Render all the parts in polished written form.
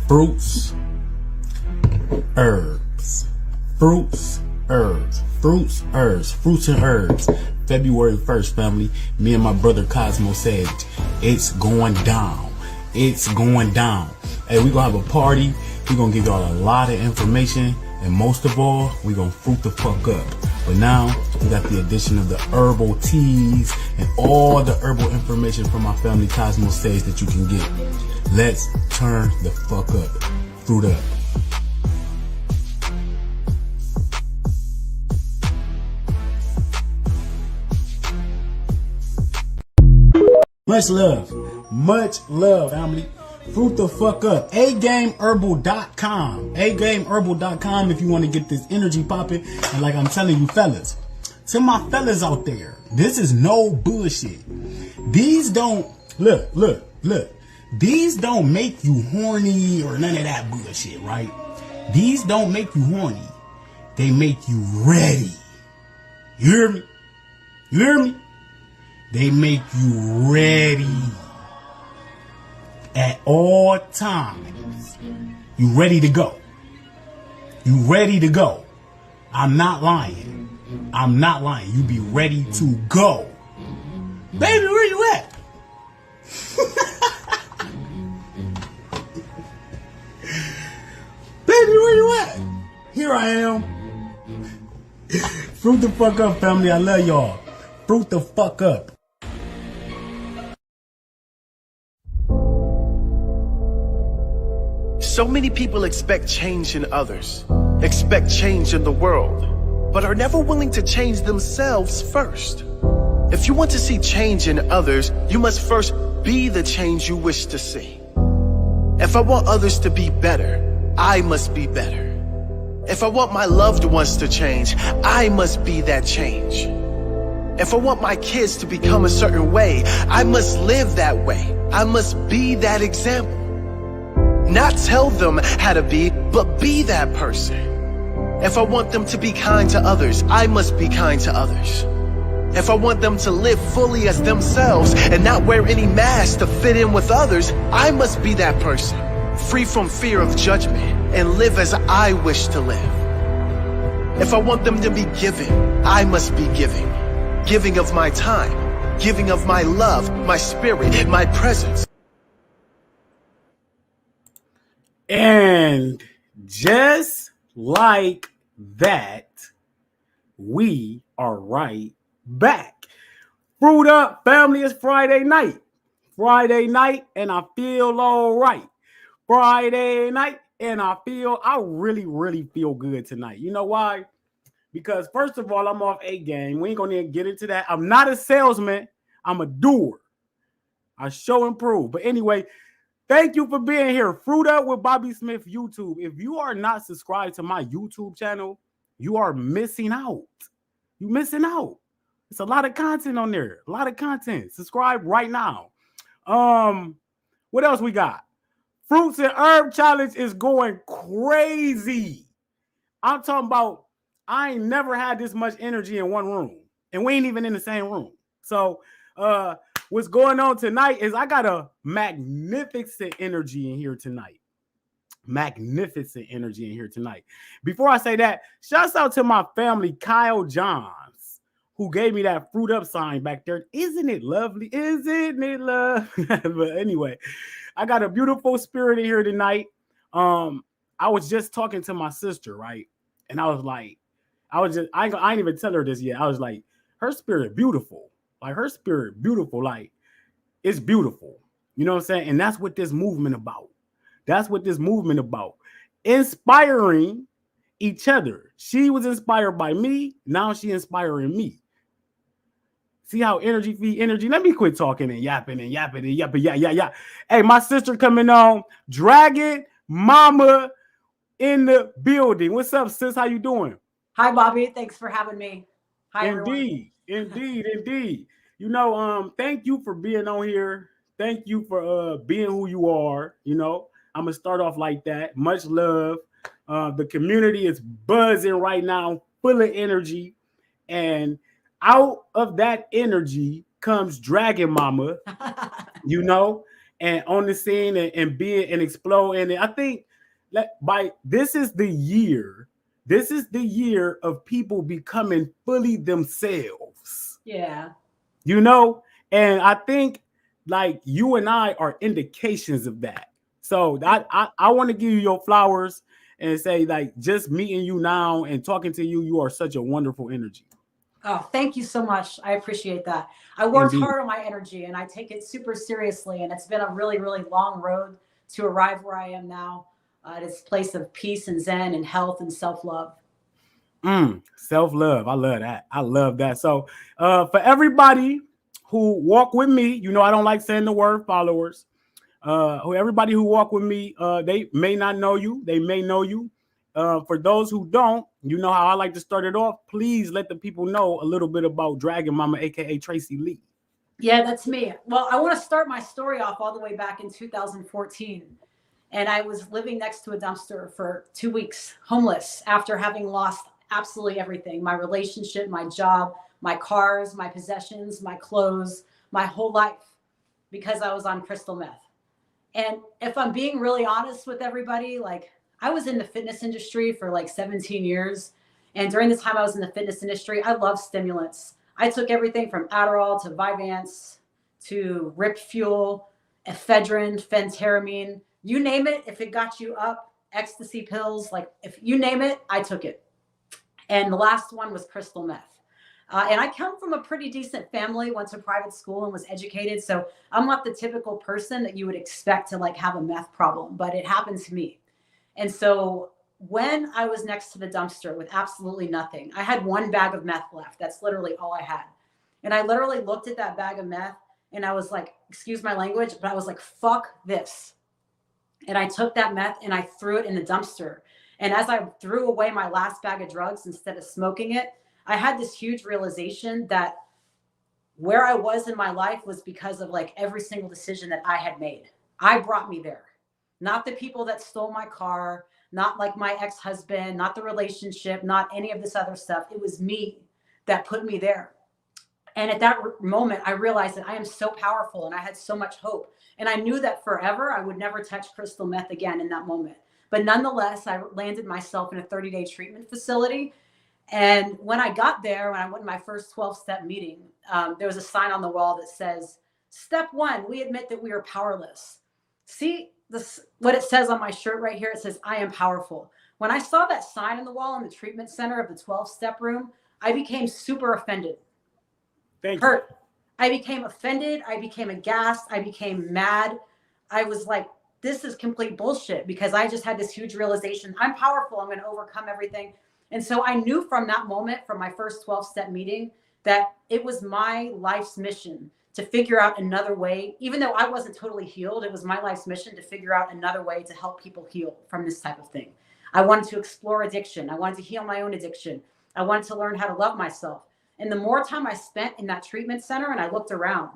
fruits, herbs, fruits, herbs, fruits, herbs, fruits and herbs. February 1st, family. Me and my brother Cosmo Sage. It's going down. It's going down. Hey, we gonna have a party. We gonna give y'all a lot of information, and most of all, we gonna fruit the fuck up. But now we got the addition of the herbal teas and all the herbal information from my family Cosmo Sage that you can get. Let's turn the fuck up. Fruit up. Much love, family. Fruit the fuck up. agameherbal.com. agameherbal.com if you want to get this energy popping. And like I'm telling you fellas, to my fellas out there, this is no bullshit. These don't, look. These don't make you horny or none of that bullshit, right? These don't make you horny. They make you ready. You hear me? You hear me? They make you ready at all times. You ready to go. You ready to go. I'm not lying. I'm not lying. You be ready to go. Baby, where you at? Baby, where you at? Here I am. Fruit the fuck up, family. I love y'all. Fruit the fuck up. So many people expect change in others, expect change in the world, but are never willing to change themselves first. If you want to see change in others, you must first be the change you wish to see. If I want others to be better, I must be better. If I want my loved ones to change, I must be that change. If I want my kids to become a certain way, I must live that way. I must be that example. Not tell them how to be, but be that person. If I want them to be kind to others, I must be kind to others. If I want them to live fully as themselves and not wear any mask to fit in with others, I must be that person, free from fear of judgment and live as I wish to live. If I want them to be giving, I must be giving. Giving of my time, giving of my love, my spirit, my presence. And just like that, we are right back. Fruit up, family. It's Friday night. Friday night, and I feel all right. Friday night, and I really feel good tonight. You know why? Because first of all, I'm off a game. We ain't gonna get into that. I'm not a salesman. I'm a doer. I show and prove. But anyway, thank you for being here. Fruit Up with Bobby Smith YouTube. If you are not subscribed to my YouTube channel, you are missing out. You're missing out. It's a lot of content on there. A lot of content. Subscribe right now. What else we got? Fruits and Herb Challenge is going crazy. I'm talking about I ain't never had this much energy in one room. And we ain't even in the same room. So what's going on tonight is I got a magnificent energy in here tonight. Magnificent energy in here tonight. Before I say that, shouts out to my family, Kyle Johns, who gave me that fruit up sign back there. Isn't it lovely? Isn't it love? But anyway, I got a beautiful spirit in here tonight. I was just talking to my sister, right? And I was like, I ain't even tell her this yet. I was like, her spirit beautiful. Like her spirit beautiful. Like it's beautiful. You know what I'm saying? And that's what this movement about. That's what this movement about. Inspiring each other. She was inspired by me. Now she inspiring me. See how energy feed energy? Let me quit talking and yapping. Yeah. Hey, my sister coming on. Dragon Mama in the building. What's up, sis? How you doing? Hi, Bobby. Thanks for having me. Hi, indeed, everyone. Indeed. You know, thank you for being on here. Thank you for being who you are. You know, I'm gonna start off like that. Much love. The community is buzzing right now, full of energy, and out of that energy comes Dragon Mama. You know, and on the scene and be and explode. And I think that by this is the year. This is the year of people becoming fully themselves. Yeah. You know, and I think like you and I are indications of that. So I want to give you your flowers and say like just meeting you now and talking to you, you are such a wonderful energy. Oh, thank you so much. I appreciate that. I worked Indeed. hard on my energy and I take it super seriously. And it's been a really, really long road to arrive where I am now. This place of peace and zen and health and self-love. Self-love. I love that. I love that. So for everybody who walk with me, you know I don't like saying the word followers. Everybody who walk with me, they may not know you, they may know you. For those who don't, you know how I like to start it off. Please let the people know a little bit about Dragon Mama, aka Tracy Lee. Yeah, that's me. Well, I want to start my story off all the way back in 2014. And I was living next to a dumpster for 2 weeks, homeless, after having lost absolutely everything: my relationship, my job, my cars, my possessions, my clothes, my whole life, because I was on crystal meth. And if I'm being really honest with everybody, like I was in the fitness industry for like 17 years. And during the time I was in the fitness industry, I loved stimulants. I took everything from Adderall to Vyvanse to Rip Fuel, ephedrine, phentermine, you name it. If it got you up, ecstasy pills, like if you name it, I took it. And the last one was crystal meth. And I come from a pretty decent family, went to private school and was educated. So I'm not the typical person that you would expect to like have a meth problem, but it happened to me. And so when I was next to the dumpster with absolutely nothing, I had one bag of meth left. That's literally all I had. And I literally looked at that bag of meth and I was like, excuse my language, but I was like, fuck this. And I took that meth and I threw it in the dumpster. And as I threw away my last bag of drugs, instead of smoking it, I had this huge realization that where I was in my life was because of like every single decision that I had made. I brought me there, not the people that stole my car, not like my ex-husband, not the relationship, not any of this other stuff. It was me that put me there. And at that moment, I realized that I am so powerful and I had so much hope. And I knew that forever, I would never touch crystal meth again in that moment. But nonetheless, I landed myself in a 30-day treatment facility. And when I got there, when I went to my first 12-step meeting, there was a sign on the wall that says, step 1, we admit that we are powerless. See this, what it says on my shirt right here? It says, I am powerful. When I saw that sign on the wall in the treatment center of the 12-step room, I became super offended. Hurt. I became offended. I became aghast. I became mad. I was like, this is complete bullshit, because I just had this huge realization. I'm powerful. I'm going to overcome everything. And so I knew from that moment, from my first 12-step meeting, that it was my life's mission to figure out another way. Even though I wasn't totally healed, it was my life's mission to figure out another way to help people heal from this type of thing. I wanted to explore addiction. I wanted to heal my own addiction. I wanted to learn how to love myself. And the more time I spent in that treatment center and I looked around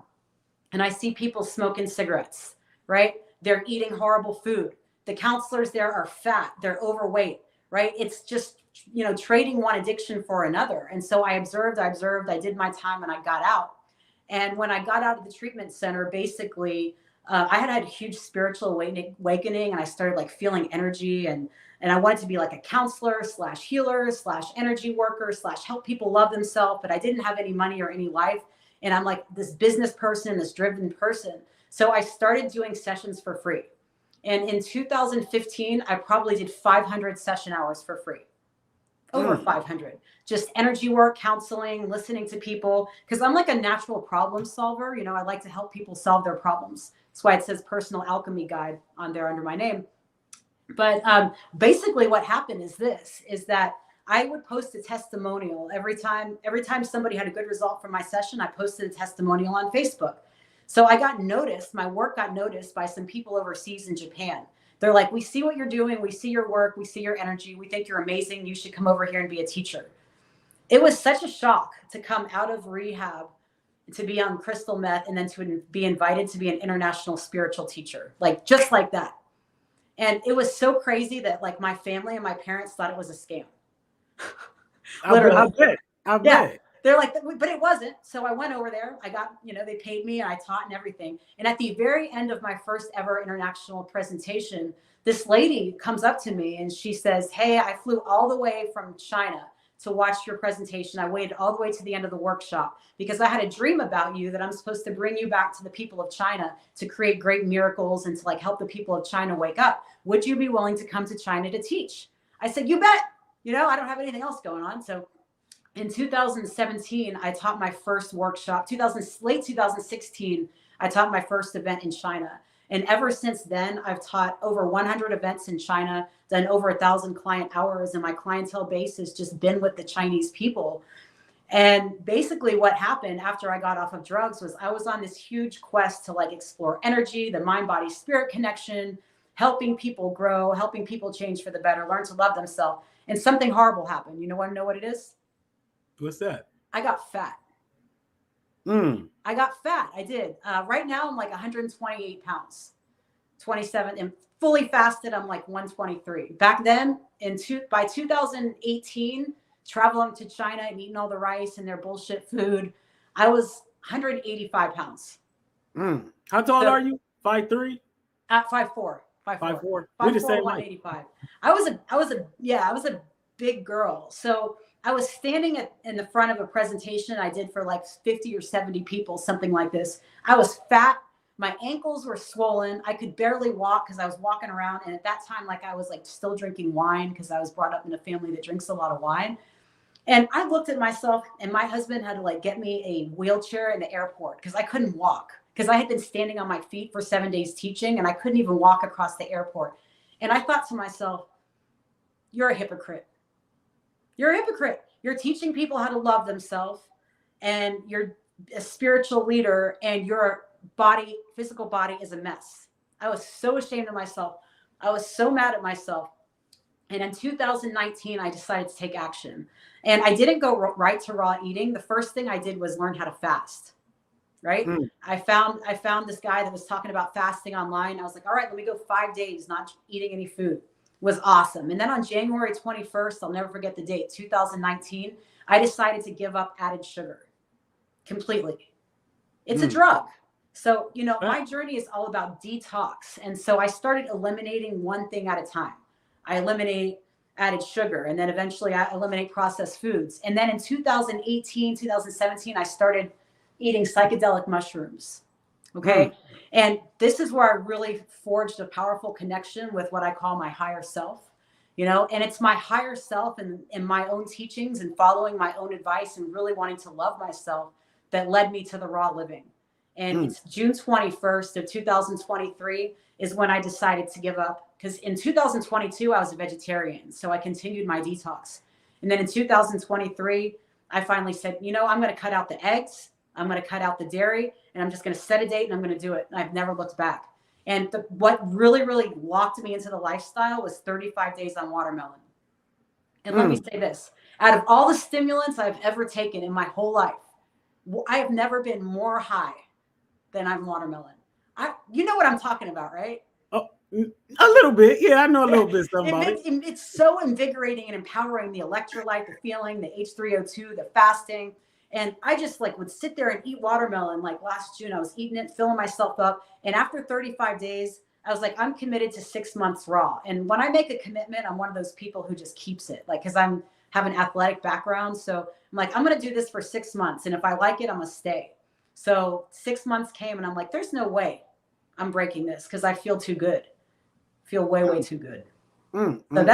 and I see people smoking cigarettes, right? They're eating horrible food. The counselors there are fat. They're overweight, right? It's just, you know, trading one addiction for another. And so I observed, I did my time, and I got out. And when I got out of the treatment center, basically, I had a huge spiritual awakening, and I started like feeling energy, and I wanted to be like a counselor / healer / energy worker / help people love themselves. But I didn't have any money or any life. And I'm like this business person, this driven person. So I started doing sessions for free. And in 2015, I probably did 500 session hours for free. Over 500. Just energy work, counseling, listening to people. Because I'm like a natural problem solver. You know, I like to help people solve their problems. That's why it says personal alchemy guide on there under my name. But basically what happened is that I would post a testimonial every time somebody had a good result from my session. I posted a testimonial on Facebook. So I got noticed, my work got noticed by some people overseas in Japan. They're like, we see what you're doing. We see your work. We see your energy. We think you're amazing. You should come over here and be a teacher. It was such a shock to come out of rehab, to be on crystal meth, and then to be invited to be an international spiritual teacher, like just like that. And it was so crazy that like my family and my parents thought it was a scam. Literally. I bet. They're like, but it wasn't. So I went over there. I got, they paid me and I taught and everything. And at the very end of my first ever international presentation, this lady comes up to me and she says, hey, I flew all the way from China to watch your presentation. I waited all the way to the end of the workshop because I had a dream about you that I'm supposed to bring you back to the people of China to create great miracles and to like help the people of China wake up. Would you be willing to come to China to teach? I said, you bet. I don't have anything else going on. So in 2017, I taught my first workshop. Late 2016, I taught my first event in China. And ever since then, I've taught over 100 events in China, done over 1,000 client hours, and my clientele base has just been with the Chinese people. And basically what happened after I got off of drugs was I was on this huge quest to like explore energy, the mind, body, spirit connection, helping people grow, helping people change for the better, learn to love themselves. And something horrible happened. You want to know what it is? What's that? I got fat. I got fat. I did. Right now, I'm like 128 pounds, 27, and fully fasted. I'm like 123. Back then, by 2018, traveling to China and eating all the rice and their bullshit food, I was 185 pounds. How tall are you? 5'3"? At 5'4". 5'4". 5'4". We're the same 185. I was a big girl. So I was standing in the front of a presentation I did for like 50 or 70 people, something like this. I was fat. My ankles were swollen. I could barely walk because I was walking around. And at that time, like I was like still drinking wine because I was brought up in a family that drinks a lot of wine. And I looked at myself and my husband had to like get me a wheelchair in the airport because I couldn't walk because I had been standing on my feet for 7 days teaching and I couldn't even walk across the airport. And I thought to myself, you're a hypocrite. You're a hypocrite. You're teaching people how to love themselves and you're a spiritual leader and your physical body is a mess. I was so ashamed of myself. I was so mad at myself. And in 2019, I decided to take action. And I didn't go right to raw eating. The first thing I did was learn how to fast. Right? I found this guy that was talking about fasting online. I was like, all right, let me go 5 days not eating any food. Was awesome. And then on January 21st, I'll never forget the date, 2019, I decided to give up added sugar completely. It's a drug. So, my journey is all about detox. And so I started eliminating one thing at a time. I eliminate added sugar and then eventually I eliminate processed foods. And then in 2018, 2017, I started eating psychedelic mushrooms. Okay. And this is where I really forged a powerful connection with what I call my higher self, and it's my higher self and in my own teachings and following my own advice and really wanting to love myself that led me to the raw living. And it's June 21st of 2023 is when I decided to give up because in 2022, I was a vegetarian. So I continued my detox. And then in 2023, I finally said, I'm going to cut out the eggs. I'm going to cut out the dairy and I'm just going to set a date and I'm going to do it. And I've never looked back. And what really, really locked me into the lifestyle was 35 days on watermelon. And let me say this, out of all the stimulants I've ever taken in my whole life, I have never been more high than on watermelon. You know what I'm talking about, right? Oh, a little bit. Yeah, I know a little bit about it. It's so invigorating and empowering, the electrolyte, the feeling, the H3O2, the fasting. And I just would sit there and eat watermelon. Like last June, I was eating it, filling myself up. And after 35 days, I was like, I'm committed to 6 months raw. And when I make a commitment, I'm one of those people who just keeps it. Because I have an athletic background. So I'm like, I'm going to do this for 6 months. And if I like it, I'm going to stay. So 6 months came and I'm like, there's no way I'm breaking this because I feel too good. Feel way, way too good. So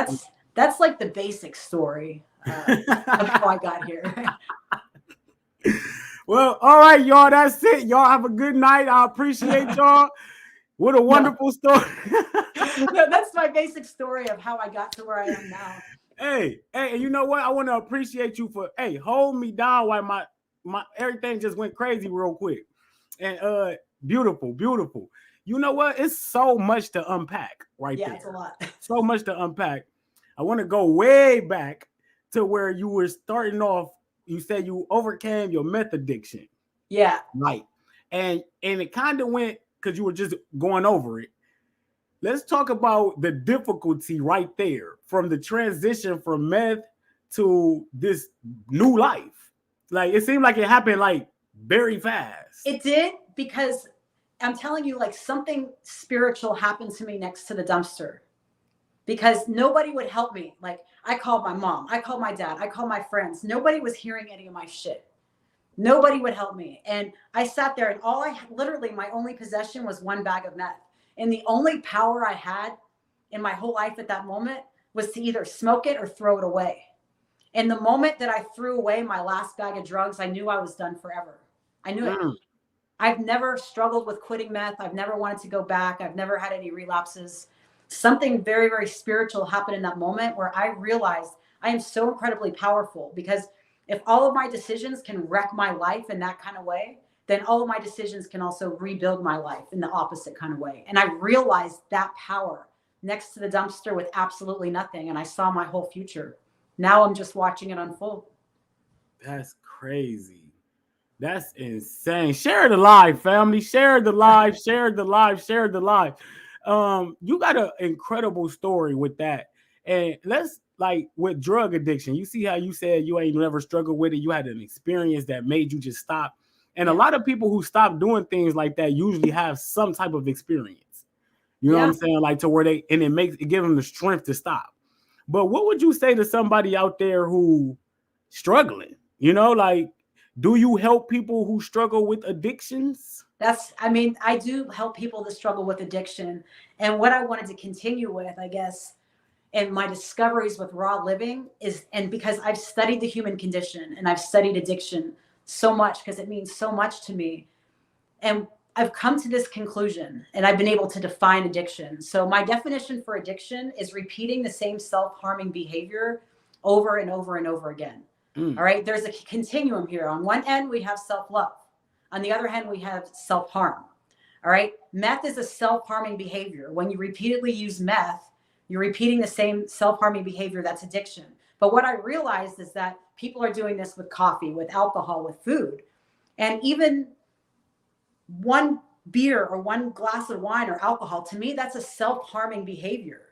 that's like the basic story of how I got here. Well, all right, y'all. That's it. Y'all have a good night. I appreciate y'all. What a wonderful story. That's my basic story of how I got to where I am now. Hey, you know what? I want to appreciate you for hold me down while my everything just went crazy real quick. And beautiful. You know what? It's so much to unpack right there. Yeah, it's a lot. So much to unpack. I want to go way back to where you were starting off. You said you overcame your meth addiction. Yeah. Right. And it kind of went because you were just going over it. Let's talk about the difficulty right there from the transition from meth to this new life. Like it seemed like it happened like very fast. It did, because I'm telling you, like, something spiritual happened to me next to the dumpster, because nobody would help me. Like, I called my mom, I called my dad, I called my friends. Nobody was hearing any of my shit. Nobody would help me. And I sat there, and literally my only possession was one bag of meth. And the only power I had in my whole life at that moment was to either smoke it or throw it away. And the moment that I threw away my last bag of drugs, I knew I was done forever. I knew it. I've never struggled with quitting meth. I've never wanted to go back. I've never had any relapses. Something very, very spiritual happened in that moment where I realized I am so incredibly powerful, because if all of my decisions can wreck my life in that kind of way, then all of my decisions can also rebuild my life in the opposite kind of way. And I realized that power next to the dumpster with absolutely nothing. And I saw my whole future. Now I'm just watching it unfold. That's crazy. That's insane. Share the live, family. Share the live. Share the live. Share the live. You got an incredible story with that. And let's, like, with drug addiction. You see how you said you ain't never struggled with it. You had an experience that made you just stop. And a lot of people who stop doing things like that usually have some type of experience. You know what I'm saying? Like, to where it gives them the strength to stop. But what would you say to somebody out there who struggling? You know, like, do you help people who struggle with addictions? I do help people that struggle with addiction. And what I wanted to continue with, I guess, and my discoveries with raw living and because I've studied the human condition and I've studied addiction so much, because it means so much to me. And I've come to this conclusion, and I've been able to define addiction. So my definition for addiction is repeating the same self-harming behavior over and over and over again. All right. There's a continuum here. On one end, we have self-love. On the other hand, we have self-harm. All right. Meth is a self-harming behavior. When you repeatedly use meth, you're repeating the same self-harming behavior. That's addiction. But what I realized is that people are doing this with coffee, with alcohol, with food. And even one beer or one glass of wine or alcohol, to me, that's a self-harming behavior.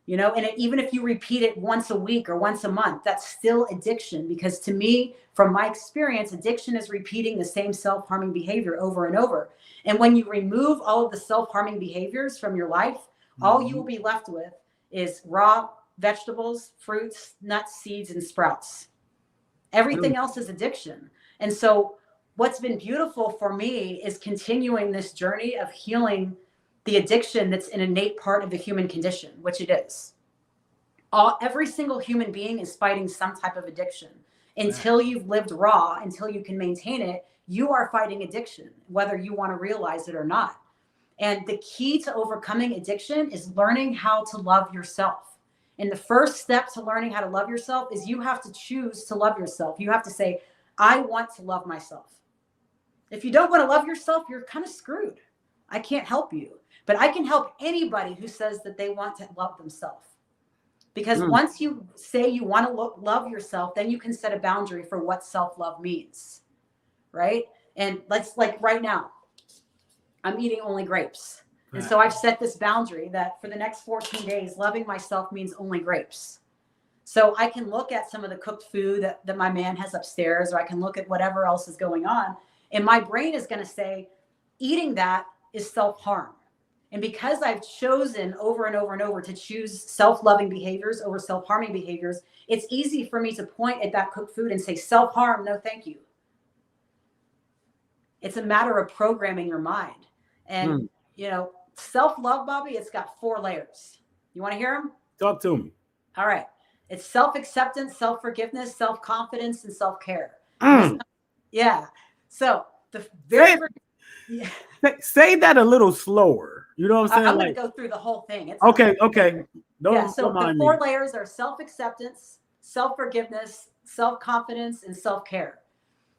You know, and even if you repeat it once a week or once a month, that's still addiction. Because to me, from my experience, addiction is repeating the same self-harming behavior over and over. And when you remove all of the self-harming behaviors from your life, all you will be left with is raw vegetables, fruits, nuts, seeds, and sprouts. Everything else is addiction. And so what's been beautiful for me is continuing this journey of healing the addiction that's an innate part of the human condition, which it is. Every single human being is fighting some type of addiction. Until you've lived raw, until you can maintain it, you are fighting addiction, whether you want to realize it or not. And the key to overcoming addiction is learning how to love yourself. And the first step to learning how to love yourself is you have to choose to love yourself. You have to say, I want to love myself. If you don't want to love yourself, you're kind of screwed. I can't help you. But I can help anybody who says that they want to love themselves. Because once you say you want to love yourself, then you can set a boundary for what self-love means. Right? And let's, like, right now, I'm eating only grapes. And so I've set this boundary that for the next 14 days, loving myself means only grapes. So I can look at some of the cooked food that my man has upstairs, or I can look at whatever else is going on. And my brain is going to say, eating that is self-harm. And because I've chosen over and over and over to choose self-loving behaviors over self-harming behaviors, it's easy for me to point at that cooked food and say, self-harm, no thank you. It's a matter of programming your mind. And, you know, self-love, Bobby, it's got 4 layers. You want to hear them? Talk to me. All right. It's self-acceptance, self-forgiveness, self-confidence, and self-care. Yeah. So the very say that a little slower. You know what I'm saying? I'm going to go through the whole thing. Okay. So the 4 layers are self-acceptance, self-forgiveness, self-confidence, and self-care.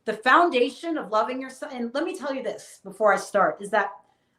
The foundation of loving yourself, and let me tell you this before I start, is that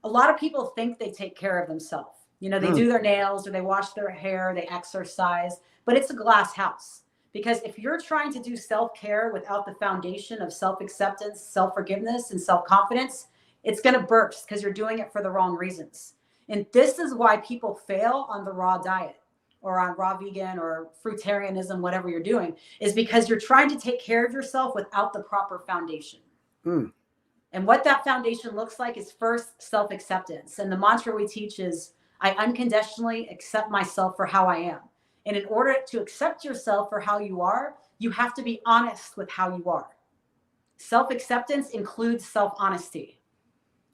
a lot of people think they take care of themselves. You know, they do their nails or they wash their hair, they exercise, but it's a glass house. Because if you're trying to do self-care without the foundation of self-acceptance, self-forgiveness, and self-confidence, it's going to burst because you're doing it for the wrong reasons. And this is why people fail on the raw diet, or on raw vegan or fruitarianism, whatever you're doing, is because you're trying to take care of yourself without the proper foundation. And what that foundation looks like is first self-acceptance. And the mantra we teach is, I unconditionally accept myself for how I am. And in order to accept yourself for how you are, you have to be honest with how you are. Self-acceptance includes self-honesty.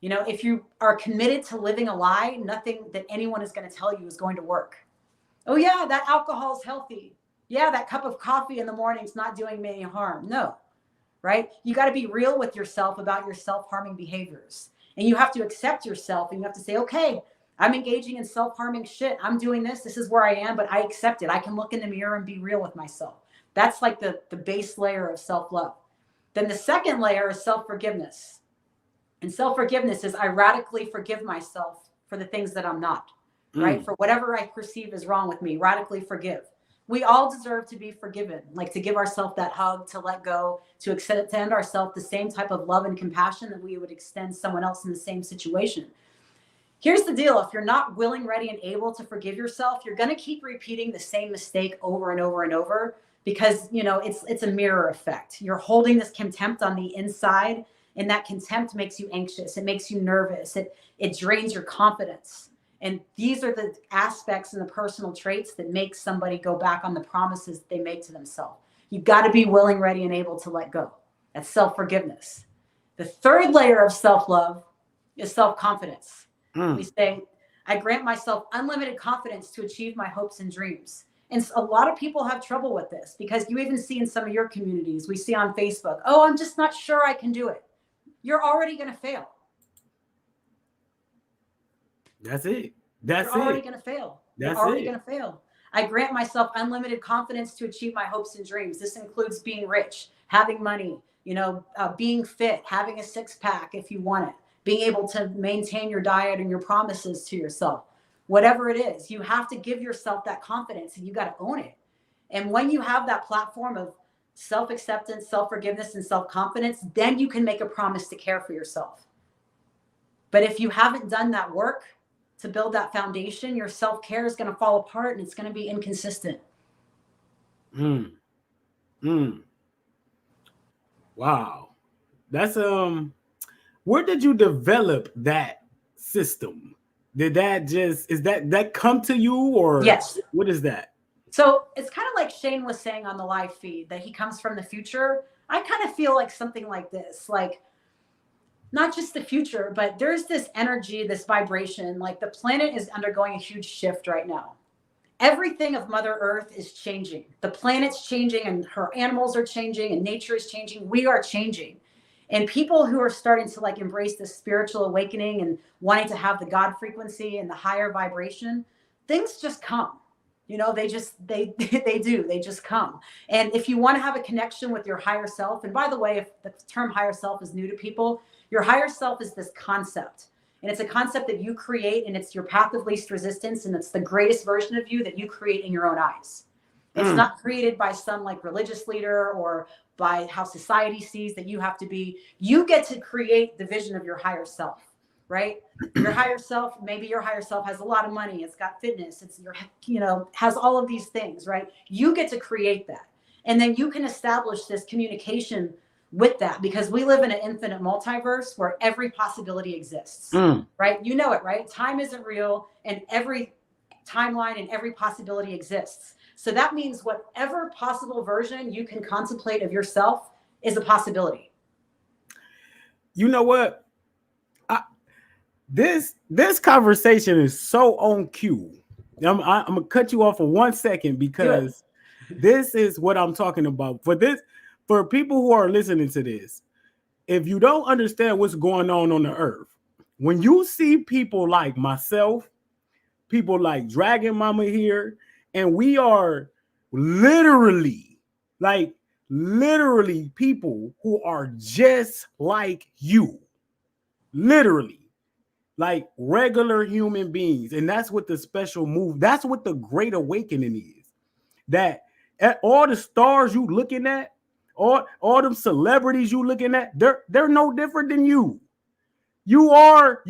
You know, if you are committed to living a lie, nothing that anyone is going to tell you is going to work. Oh yeah, that alcohol is healthy. Yeah, that cup of coffee in the morning is not doing me any harm. No, right? You got to be real with yourself about your self-harming behaviors. And you have to accept yourself, and you have to say, okay, I'm engaging in self-harming shit. I'm doing this. This is where I am, but I accept it. I can look in the mirror and be real with myself. That's like the base layer of self-love. Then the second layer is self-forgiveness. And self-forgiveness is I radically forgive myself for the things that I'm not, right? For whatever I perceive is wrong with me, radically forgive. We all deserve to be forgiven, like to give ourselves that hug, to let go, to extend ourselves the same type of love and compassion that we would extend someone else in the same situation. Here's the deal. If you're not willing, ready, and able to forgive yourself, you're going to keep repeating the same mistake over and over and over because, you know, it's a mirror effect. You're holding this contempt on the inside, and that contempt makes you anxious. It makes you nervous. It drains your confidence. And these are the aspects and the personal traits that make somebody go back on the promises they make to themselves. You've got to be willing, ready, and able to let go. That's self-forgiveness. The third layer of self-love is self-confidence. We say, I grant myself unlimited confidence to achieve my hopes and dreams. And a lot of people have trouble with this because you even see in some of your communities, we see on Facebook, oh, I'm just not sure I can do it. You're already going to fail. That's it. That's You're already going to fail. You're already going to fail. I grant myself unlimited confidence to achieve my hopes and dreams. This includes being rich, having money, you know, being fit, having a six-pack if you want it, being able to maintain your diet and your promises to yourself. Whatever it is, you have to give yourself that confidence and you got to own it. And when you have that platform of self-acceptance, self-forgiveness, and self-confidence, then you can make a promise to care for yourself. But if you haven't done that work to build that foundation, your self-care is going to fall apart and it's going to be inconsistent. Wow. That's where did you develop that system? Did that come to you, or yes? What is that? So it's kind of like Shane was saying on the live feed that he comes from the future. I kind of feel like something like this, like not just the future, but there's this energy, this vibration, like the planet is undergoing a huge shift right now. Everything of Mother Earth is changing. The planet's changing and her animals are changing and nature is changing. We are changing. And people who are starting to like embrace this spiritual awakening and wanting to have the God frequency and the higher vibration, things just come. You know, they just come. And if you want to have a connection with your higher self, and by the way, if the term higher self is new to people, your higher self is this concept. And it's a concept that you create, and it's your path of least resistance. And it's the greatest version of you that you create in your own eyes. It's not created by some like religious leader or by how society sees that you have to be. You get to create the vision of your higher self, right? Your higher self, maybe your higher self has a lot of money. It's got fitness. It's your, you know, has all of these things, right? You get to create that. And then you can establish this communication with that, because we live in an infinite multiverse where every possibility exists, right? You know it, right? Time isn't real, and every timeline and every possibility exists. So that means whatever possible version you can contemplate of yourself is a possibility. You know what? This conversation is so on cue. I'm gonna cut you off for 1 second because this is what I'm talking about. For people who are listening to this, if you don't understand what's going on the earth, when you see people like myself, people like Dragon Mama here, and we are literally people who are just like you, literally like regular human beings. And that's what the special move, that's what the Great Awakening is. That all the stars you looking at, all them celebrities you looking at, they're no different than you. You are.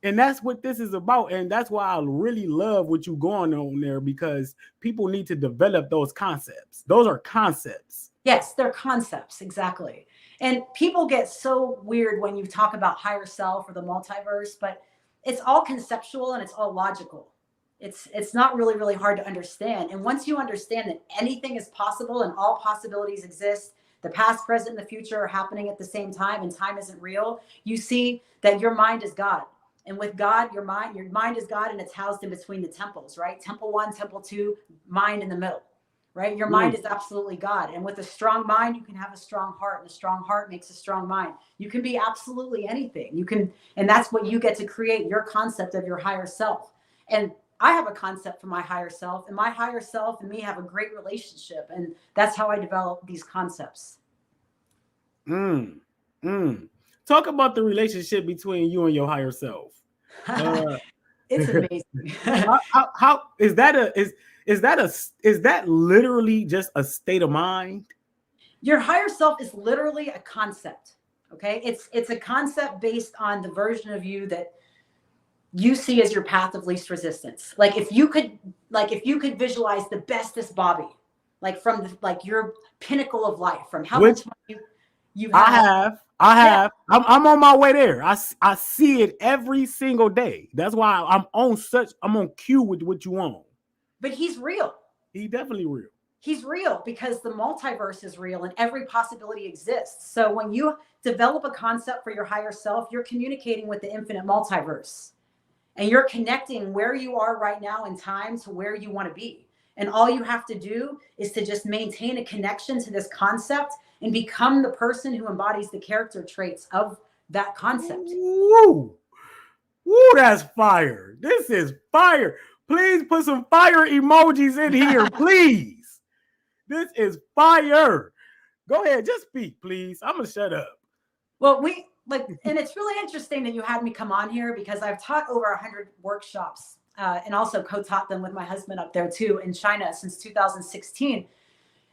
And that's what this is about. And that's why I really love what you're going on there, because people need to develop those concepts. Those are concepts. Yes, they're concepts, exactly. And people get so weird when you talk about higher self or the multiverse, but it's all conceptual and it's all logical. It's not really, really hard to understand. And once you understand that anything is possible and all possibilities exist, the past, present, and the future are happening at the same time, and time isn't real, you see that your mind is God. And with God, your mind is God, and it's housed in between the temples, right? Temple 1, temple 2, mind in the middle, right? Your mind is absolutely God. And with a strong mind, you can have a strong heart, and a strong heart makes a strong mind. You can be absolutely anything. You can, and that's what you get to create, your concept of your higher self. And I have a concept for my higher self, and my higher self and me have a great relationship. And that's how I develop these concepts. Talk about the relationship between you and your higher self. It's amazing. How is that is that literally just a state of mind? Your higher self is literally a concept. Okay. It's a concept based on the version of you that you see as your path of least resistance. Like if you could visualize the bestest Bobby, like from your pinnacle of life, from how much money you've had. I have. I'm on my way there. I see it every single day. That's why I'm on cue with what you want. But he's real. He's definitely real. He's real because the multiverse is real and every possibility exists. So when you develop a concept for your higher self, you're communicating with the infinite multiverse. And you're connecting where you are right now in time to where you want to be. And all you have to do is to just maintain a connection to this concept and become the person who embodies the character traits of that concept. Woo! Woo, that's fire. This is fire. Please put some fire emojis in here, please. This is fire. Go ahead, just speak, please. I'm going to shut up. Well, and it's really interesting that you had me come on here because I've taught over 100 workshops and also co-taught them with my husband up there too in China since 2016.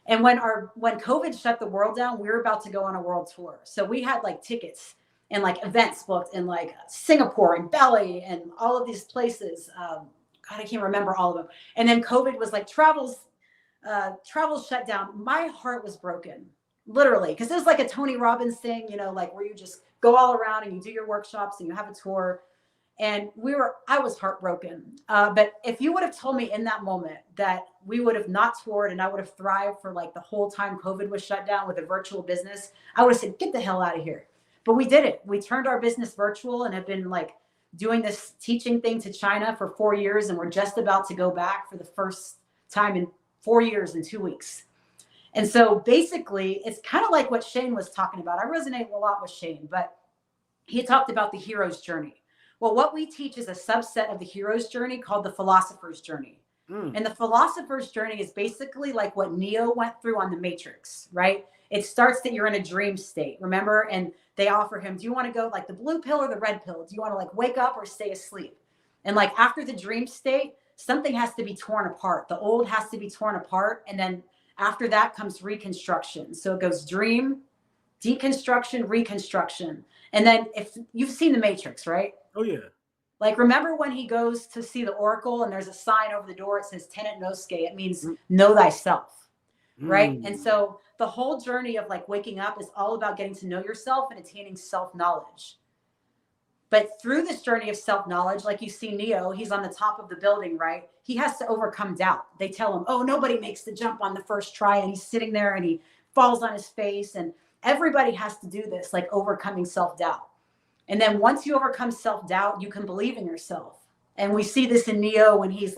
And when COVID shut the world down, we were about to go on a world tour. So we had tickets and events booked in Singapore and Bali and all of these places. God, I can't remember all of them. And then COVID was travel shut down. My heart was broken, literally, because it was like a Tony Robbins thing, where you just go all around and you do your workshops and you have a tour. And I was heartbroken. But if you would have told me in that moment that we would have not toured and I would have thrived for the whole time COVID was shut down with a virtual business, I would have said, get the hell out of here. But we did it. We turned our business virtual and have been doing this teaching thing to China for 4 years. And we're just about to go back for the first time in 4 years and 2 weeks. And so basically it's kind of like what Shane was talking about. I resonate a lot with Shane, but he talked about the hero's journey. Well, what we teach is a subset of the hero's journey called the philosopher's journey. And the philosopher's journey is basically like what Neo went through on the Matrix, right? It starts that you're in a dream state, remember? And they offer him, do you want to go the blue pill or the red pill? Do you want to wake up or stay asleep? And after the dream state, something has to be torn apart. The old has to be torn apart. And then after that comes reconstruction. So it goes dream, deconstruction, reconstruction. And then if you've seen the Matrix, right? Oh, yeah. Remember when he goes to see the Oracle and there's a sign over the door, it says Tenet Nosce. It means know thyself, right? And so the whole journey of waking up is all about getting to know yourself and attaining self-knowledge. But through this journey of self-knowledge, like you see Neo, he's on the top of the building, right? He has to overcome doubt. They tell him, oh, nobody makes the jump on the first try. And he's sitting there and he falls on his face. And everybody has to do this, overcoming self-doubt. And then once you overcome self-doubt, you can believe in yourself. And we see this in Neo when he's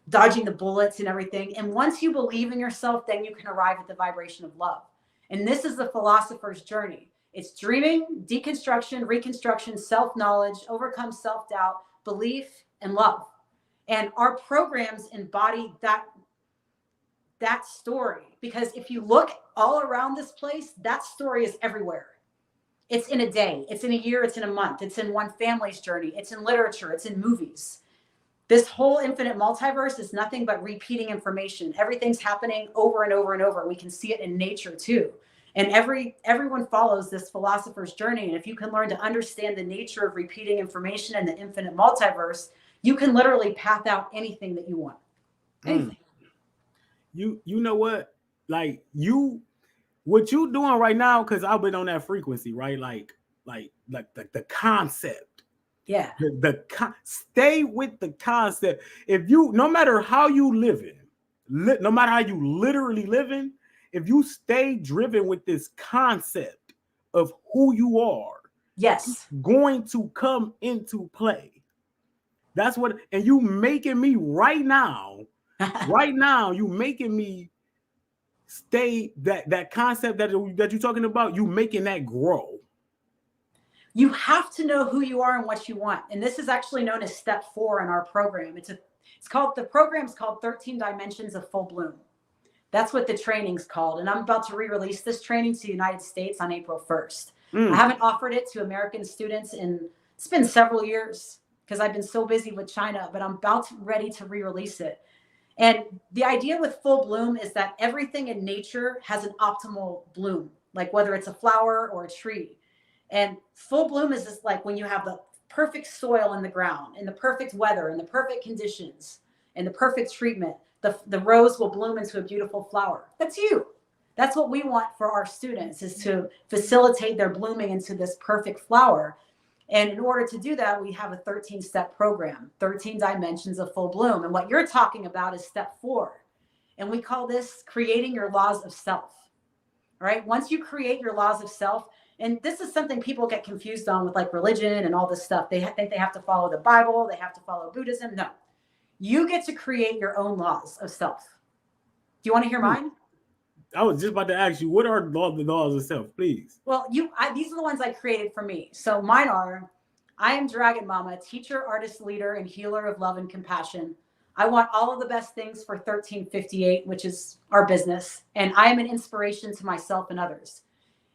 dodging the bullets and everything. And once you believe in yourself, then you can arrive at the vibration of love. And this is the philosopher's journey. It's dreaming, deconstruction, reconstruction, self-knowledge, overcome self-doubt, belief, and love. And our programs embody that story. Because if you look all around this place, that story is everywhere. It's in a day, it's in a year, it's in a month, it's in one family's journey, it's in literature, it's in movies. This whole infinite multiverse is nothing but repeating information. Everything's happening over and over and over. We can see it in nature too. And everyone follows this philosopher's journey. And if you can learn to understand the nature of repeating information and the infinite multiverse, you can literally path out anything that you want. Anything. You know what? Like what you doing right now, because I've been on that frequency, right? Like the concept. Yeah. Stay with the concept. If you, no matter how you living, no matter how you literally living, if you stay driven with this concept of who you are, yes, going to come into play. That's what, and you making me right now, you making me stay that concept that you're talking about, you making that grow. You have to know who you are and what you want. And this is actually known as step 4 in our program. The program's called 13 Dimensions of Full Bloom. That's what the training's called. And I'm about to re-release this training to the United States on April 1st. I haven't offered it to American students it's been several years because I've been so busy with China, but I'm ready to re-release it. And the idea with full bloom is that everything in nature has an optimal bloom, like whether it's a flower or a tree. And full bloom is just like when you have the perfect soil in the ground and the perfect weather and the perfect conditions and the perfect treatment. The rose will bloom into a beautiful flower. That's you. That's what we want for our students, is to facilitate their blooming into this perfect flower. And in order to do that, we have a 13-step program, 13 dimensions of full bloom. And what you're talking about is step 4. And we call this creating your laws of self. All right. Once you create your laws of self, and this is something people get confused on with like religion and all this stuff. They think they have to follow the Bible. They have to follow Buddhism. No. You get to create your own laws of self. Do you want to hear mine? I was just about to ask you, what are the laws of self, please? Well, these are the ones I created for me. So mine are, I am Dragon Mama, teacher, artist, leader, and healer of love and compassion. I want all of the best things for 1358, which is our business. And I am an inspiration to myself and others.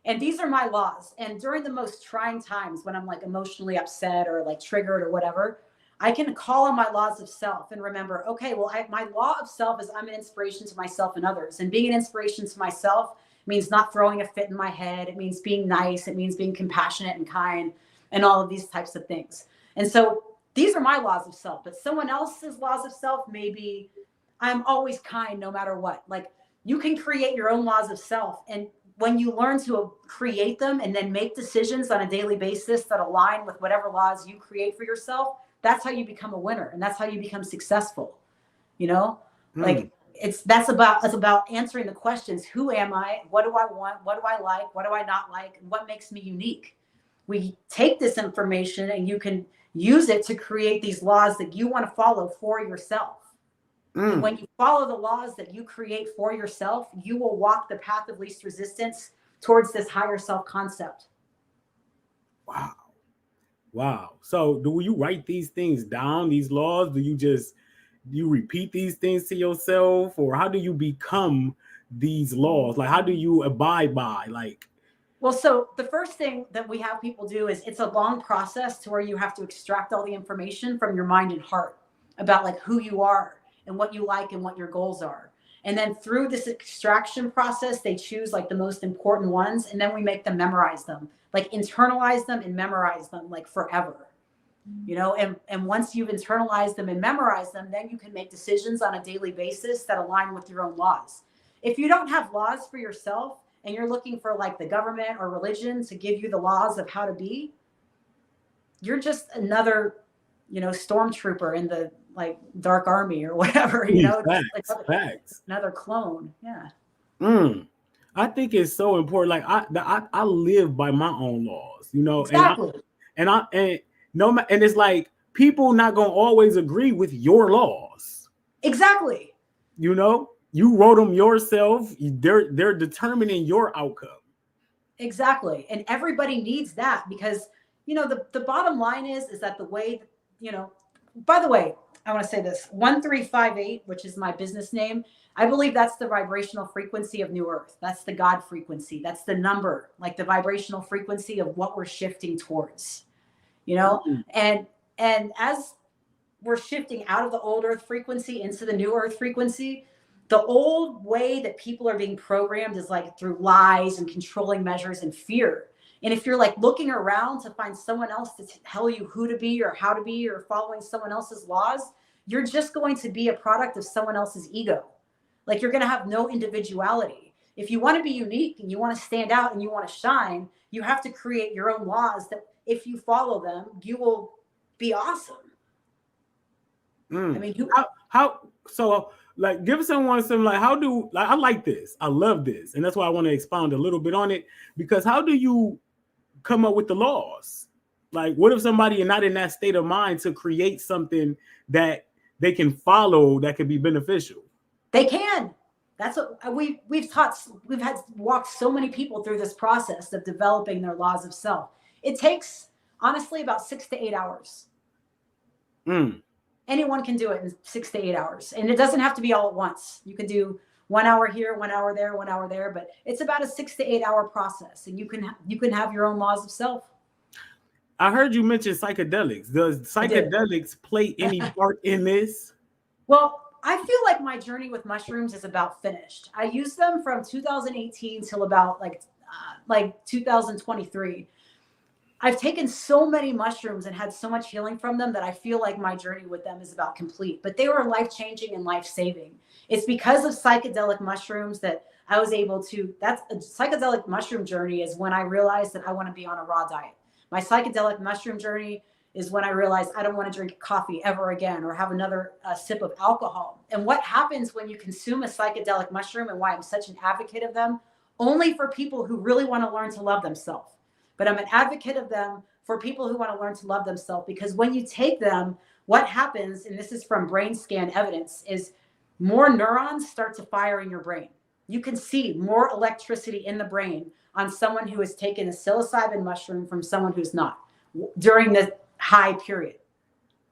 And these are my laws. And during the most trying times when I'm like emotionally upset or like triggered or whatever, I can call on my laws of self and remember, okay, well, my law of self is I'm an inspiration to myself and others. And being an inspiration to myself means not throwing a fit in my head. It means being nice. It means being compassionate and kind and all of these types of things. And so these are my laws of self. But someone else's laws of self may be, I'm always kind no matter what. Like, you can create your own laws of self. And when you learn to create them and then make decisions on a daily basis that align with whatever laws you create for yourself, that's how you become a winner, and that's how you become successful. You know, like that's about answering the questions: who am I? What do I want? What do I like? What do I not like? And what makes me unique? We take this information and you can use it to create these laws that you want to follow for yourself. And when you follow the laws that you create for yourself, you will walk the path of least resistance towards this higher self concept. Wow. So do you write these things down, these laws? Do you repeat these things to yourself, or how do you become these laws? Like, how do you abide by, like? Well, so the first thing that we have people do is it's a long process to where you have to extract all the information from your mind and heart about like who you are and what you like and what your goals are. And then through this extraction process, they choose like the most important ones, and then we make them memorize them, like internalize them and memorize them like forever, you know, and once you've internalized them and memorized them, then you can make decisions on a daily basis that align with your own laws. If you don't have laws for yourself and you're looking for like the government or religion to give you the laws of how to be, you're just another, you know, stormtrooper in the like dark army or whatever, you know, facts. Another clone. Yeah. I think it's so important. Like I live by my own laws, you know, exactly. and it's like people not gonna always agree with your laws. Exactly. You know, you wrote them yourself. They're determining your outcome. Exactly. And everybody needs that because, you know, the bottom line is that the way, you know, by the way, I want to say this 1358, which is my business name. I believe that's the vibrational frequency of New Earth. That's the God frequency. That's the number, like the vibrational frequency of what we're shifting towards, you know, and as we're shifting out of the old Earth frequency into the new Earth frequency, The old way that people are being programmed is like through lies and controlling measures and fear. And if you're like looking around to find someone else to tell you who to be or how to be or following someone else's laws, you're just going to be a product of someone else's ego. Like you're going to have no individuality. If you want to be unique and you want to stand out and you want to shine, you have to create your own laws that if you follow them, you will be awesome. I mean, how so like give someone some like how do like I like this. I love this. And that's why I want to expound a little bit on it, because how do you come up with the laws? Like what if somebody is not in that state of mind to create something that they can follow that could be beneficial? They can. That's what we've had walked so many people through this process of developing their laws of self. It takes honestly about 6 to 8 hours. Anyone can do it in 6 to 8 hours. And it doesn't have to be all at once. You can do 1 hour here, 1 hour there, 1 hour there, but it's about a 6 to 8 hour process. And you can have your own laws of self. I heard you mention psychedelics. Does psychedelics play any part in this? Well, I feel like my journey with mushrooms is about finished. I used them from 2018 till about like 2023. I've taken so many mushrooms and had so much healing from them that I feel like my journey with them is about complete, but they were life-changing and life-saving. It's because of psychedelic mushrooms that I was able to, that's a psychedelic mushroom journey is when I realized that I want to be on a raw diet. My psychedelic mushroom journey is when I realized I don't want to drink coffee ever again or have another sip of alcohol. And what happens when you consume a psychedelic mushroom and why I'm such an advocate of them, only for people who really want to learn to love themselves. But I'm an advocate of them for people who want to learn to love themselves, because when you take them, what happens, and this is from brain scan evidence, is more neurons start to fire in your brain. You can see more electricity in the brain on someone who has taken a psilocybin mushroom from someone who's not during the high period.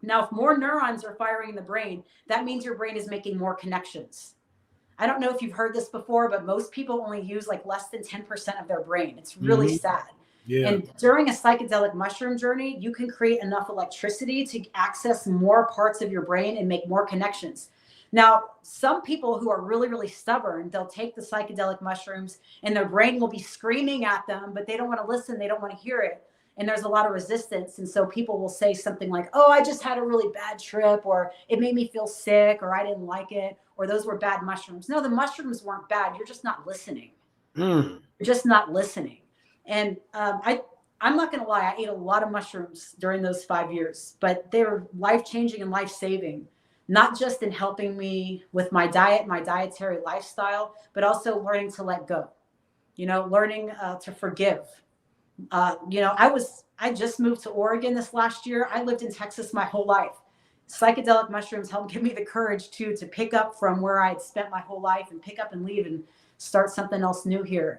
Now, if more neurons are firing in the brain, that means your brain is making more connections. I don't know if you've heard this before, but most people only use like less than 10% of their brain. It's really sad. Yeah. And during a psychedelic mushroom journey, you can create enough electricity to access more parts of your brain and make more connections. Now, some people who are really, really stubborn, they'll take the psychedelic mushrooms and their brain will be screaming at them, but they don't want to listen. They don't want to hear it. And there's a lot of resistance. And so people will say something like, oh, I just had a really bad trip, or it made me feel sick, or I didn't like it, or those were bad mushrooms. No, the mushrooms weren't bad. You're just not listening. You're just not listening. And I'm not going to lie, I ate a lot of mushrooms during those 5 years, but they were life-changing and life-saving, not just in helping me with my diet, my dietary lifestyle, but also learning to let go, learning to forgive. I just moved to Oregon this last year. I lived in Texas my whole life. Psychedelic mushrooms helped give me the courage to pick up from where I had spent my whole life and pick up and leave and start something else new here.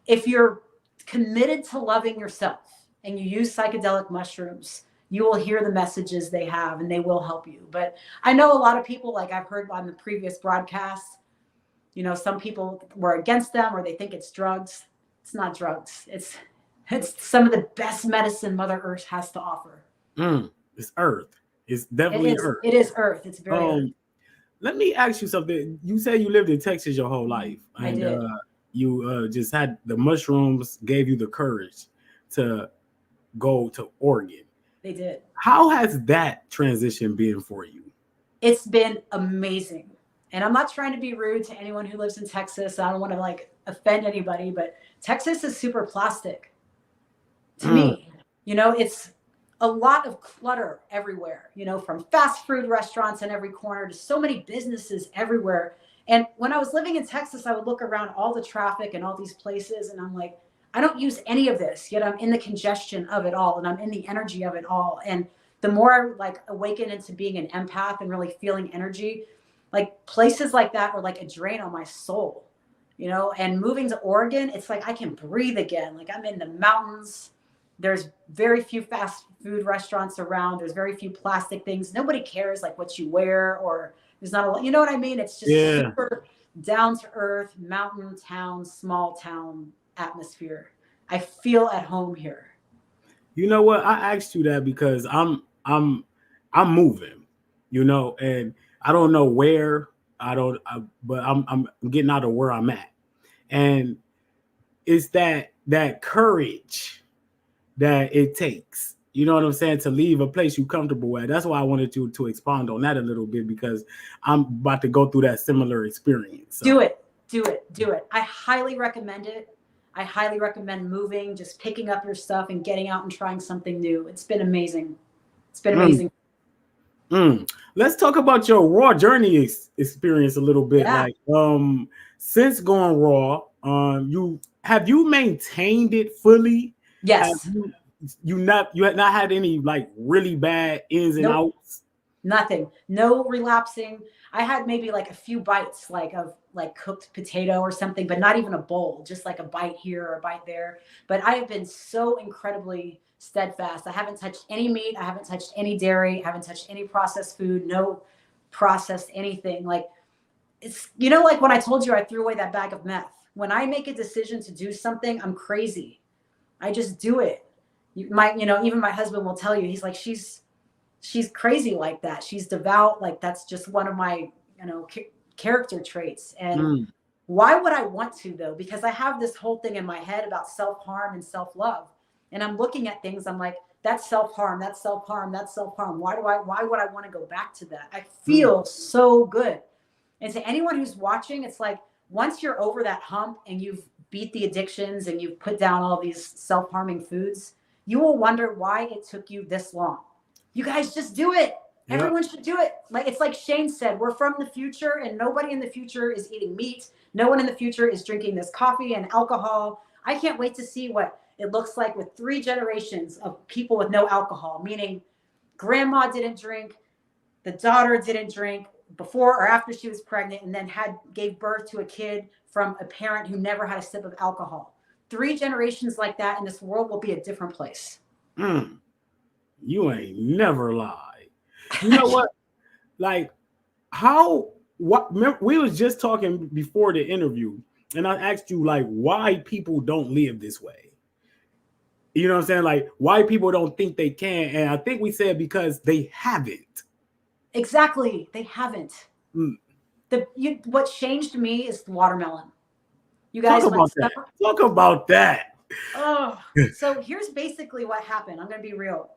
If you're committed to loving yourself and you use psychedelic mushrooms, you will hear the messages they have and they will help you. But I know a lot of people, like I've heard on the previous broadcasts, some people were against them or they think it's drugs. It's not drugs. It's some of the best medicine Mother Earth has to offer. It's Earth. It's definitely Earth. It is Earth. It's very Earth. Let me ask you something. You said you lived in Texas your whole life. And, I did. You just had the mushrooms gave you the courage to go to Oregon. They did. How has that transition been for you? It's been amazing. And I'm not trying to be rude to anyone who lives in Texas. I don't want to offend anybody, but Texas is super plastic to me. It's a lot of clutter everywhere, from fast food restaurants in every corner to so many businesses everywhere. And when I was living in Texas, I would look around all the traffic and all these places, and I'm like, I don't use any of this, yet I'm in the congestion of it all, and I'm in the energy of it all. And the more I awaken into being an empath and really feeling energy, places like that are like a drain on my soul, and moving to Oregon, it's like I can breathe again. I'm in the mountains. There's very few fast food restaurants around. There's very few plastic things. Nobody cares what you wear, or there's not a lot, you know what I mean? It's just super down to earth, mountain town, small town atmosphere. I feel at home here. You know what? I asked you that because I'm moving, and I don't know where. but I'm getting out of where I'm at. And it's that courage that it takes, you know what I'm saying, to leave a place you're comfortable at. That's why I wanted you to expound on that a little bit, because I'm about to go through that similar experience. So. Do it. I highly recommend it. I highly recommend moving, just picking up your stuff and getting out and trying something new. It's been amazing. Let's talk about your raw journey experience a little bit. Yeah. Like, since going raw, you maintained it fully? Yes. You had not had any like really bad ins and outs? Nothing. No relapsing. I had maybe like a few bites of cooked potato or something, but not even a bowl, just like a bite here or a bite there. But I have been so incredibly steadfast. I haven't touched any meat. I haven't touched any dairy. I haven't touched any processed food, no processed anything. Like, it's, like when I told you I threw away that bag of meth. When I make a decision to do something, I'm crazy. I just do it. Even my husband will tell you, he's like, she's crazy like that. She's devout. Like, that's just one of my, character traits. And why would I want to, though? Because I have this whole thing in my head about self-harm and self-love. And I'm looking at things, I'm like, that's self-harm, that's self-harm, that's self-harm. Why would I want to go back to that? I feel so good. And to anyone who's watching, it's like, once you're over that hump and you've beat the addictions and you've put down all these self-harming foods, you will wonder why it took you this long. You guys just do it. Yeah. Everyone should do it. Like, it's like Shane said, we're from the future, and nobody in the future is eating meat. No one in the future is drinking this coffee and alcohol. I can't wait to see what it looks like with 3 generations of people with no alcohol, meaning grandma didn't drink, the daughter didn't drink before or after she was pregnant, and then gave birth to a kid from a parent who never had a sip of alcohol. 3 generations like that, and this world will be a different place. You ain't never lied. You know what? Like, we was just talking before the interview, and I asked you, like, why people don't live this way. You know what I'm saying? Like, why people don't think they can. And I think we said because they haven't. Exactly. They haven't. What changed me is the watermelon. You guys talk about that. Oh, so here's basically what happened. I'm going to be real.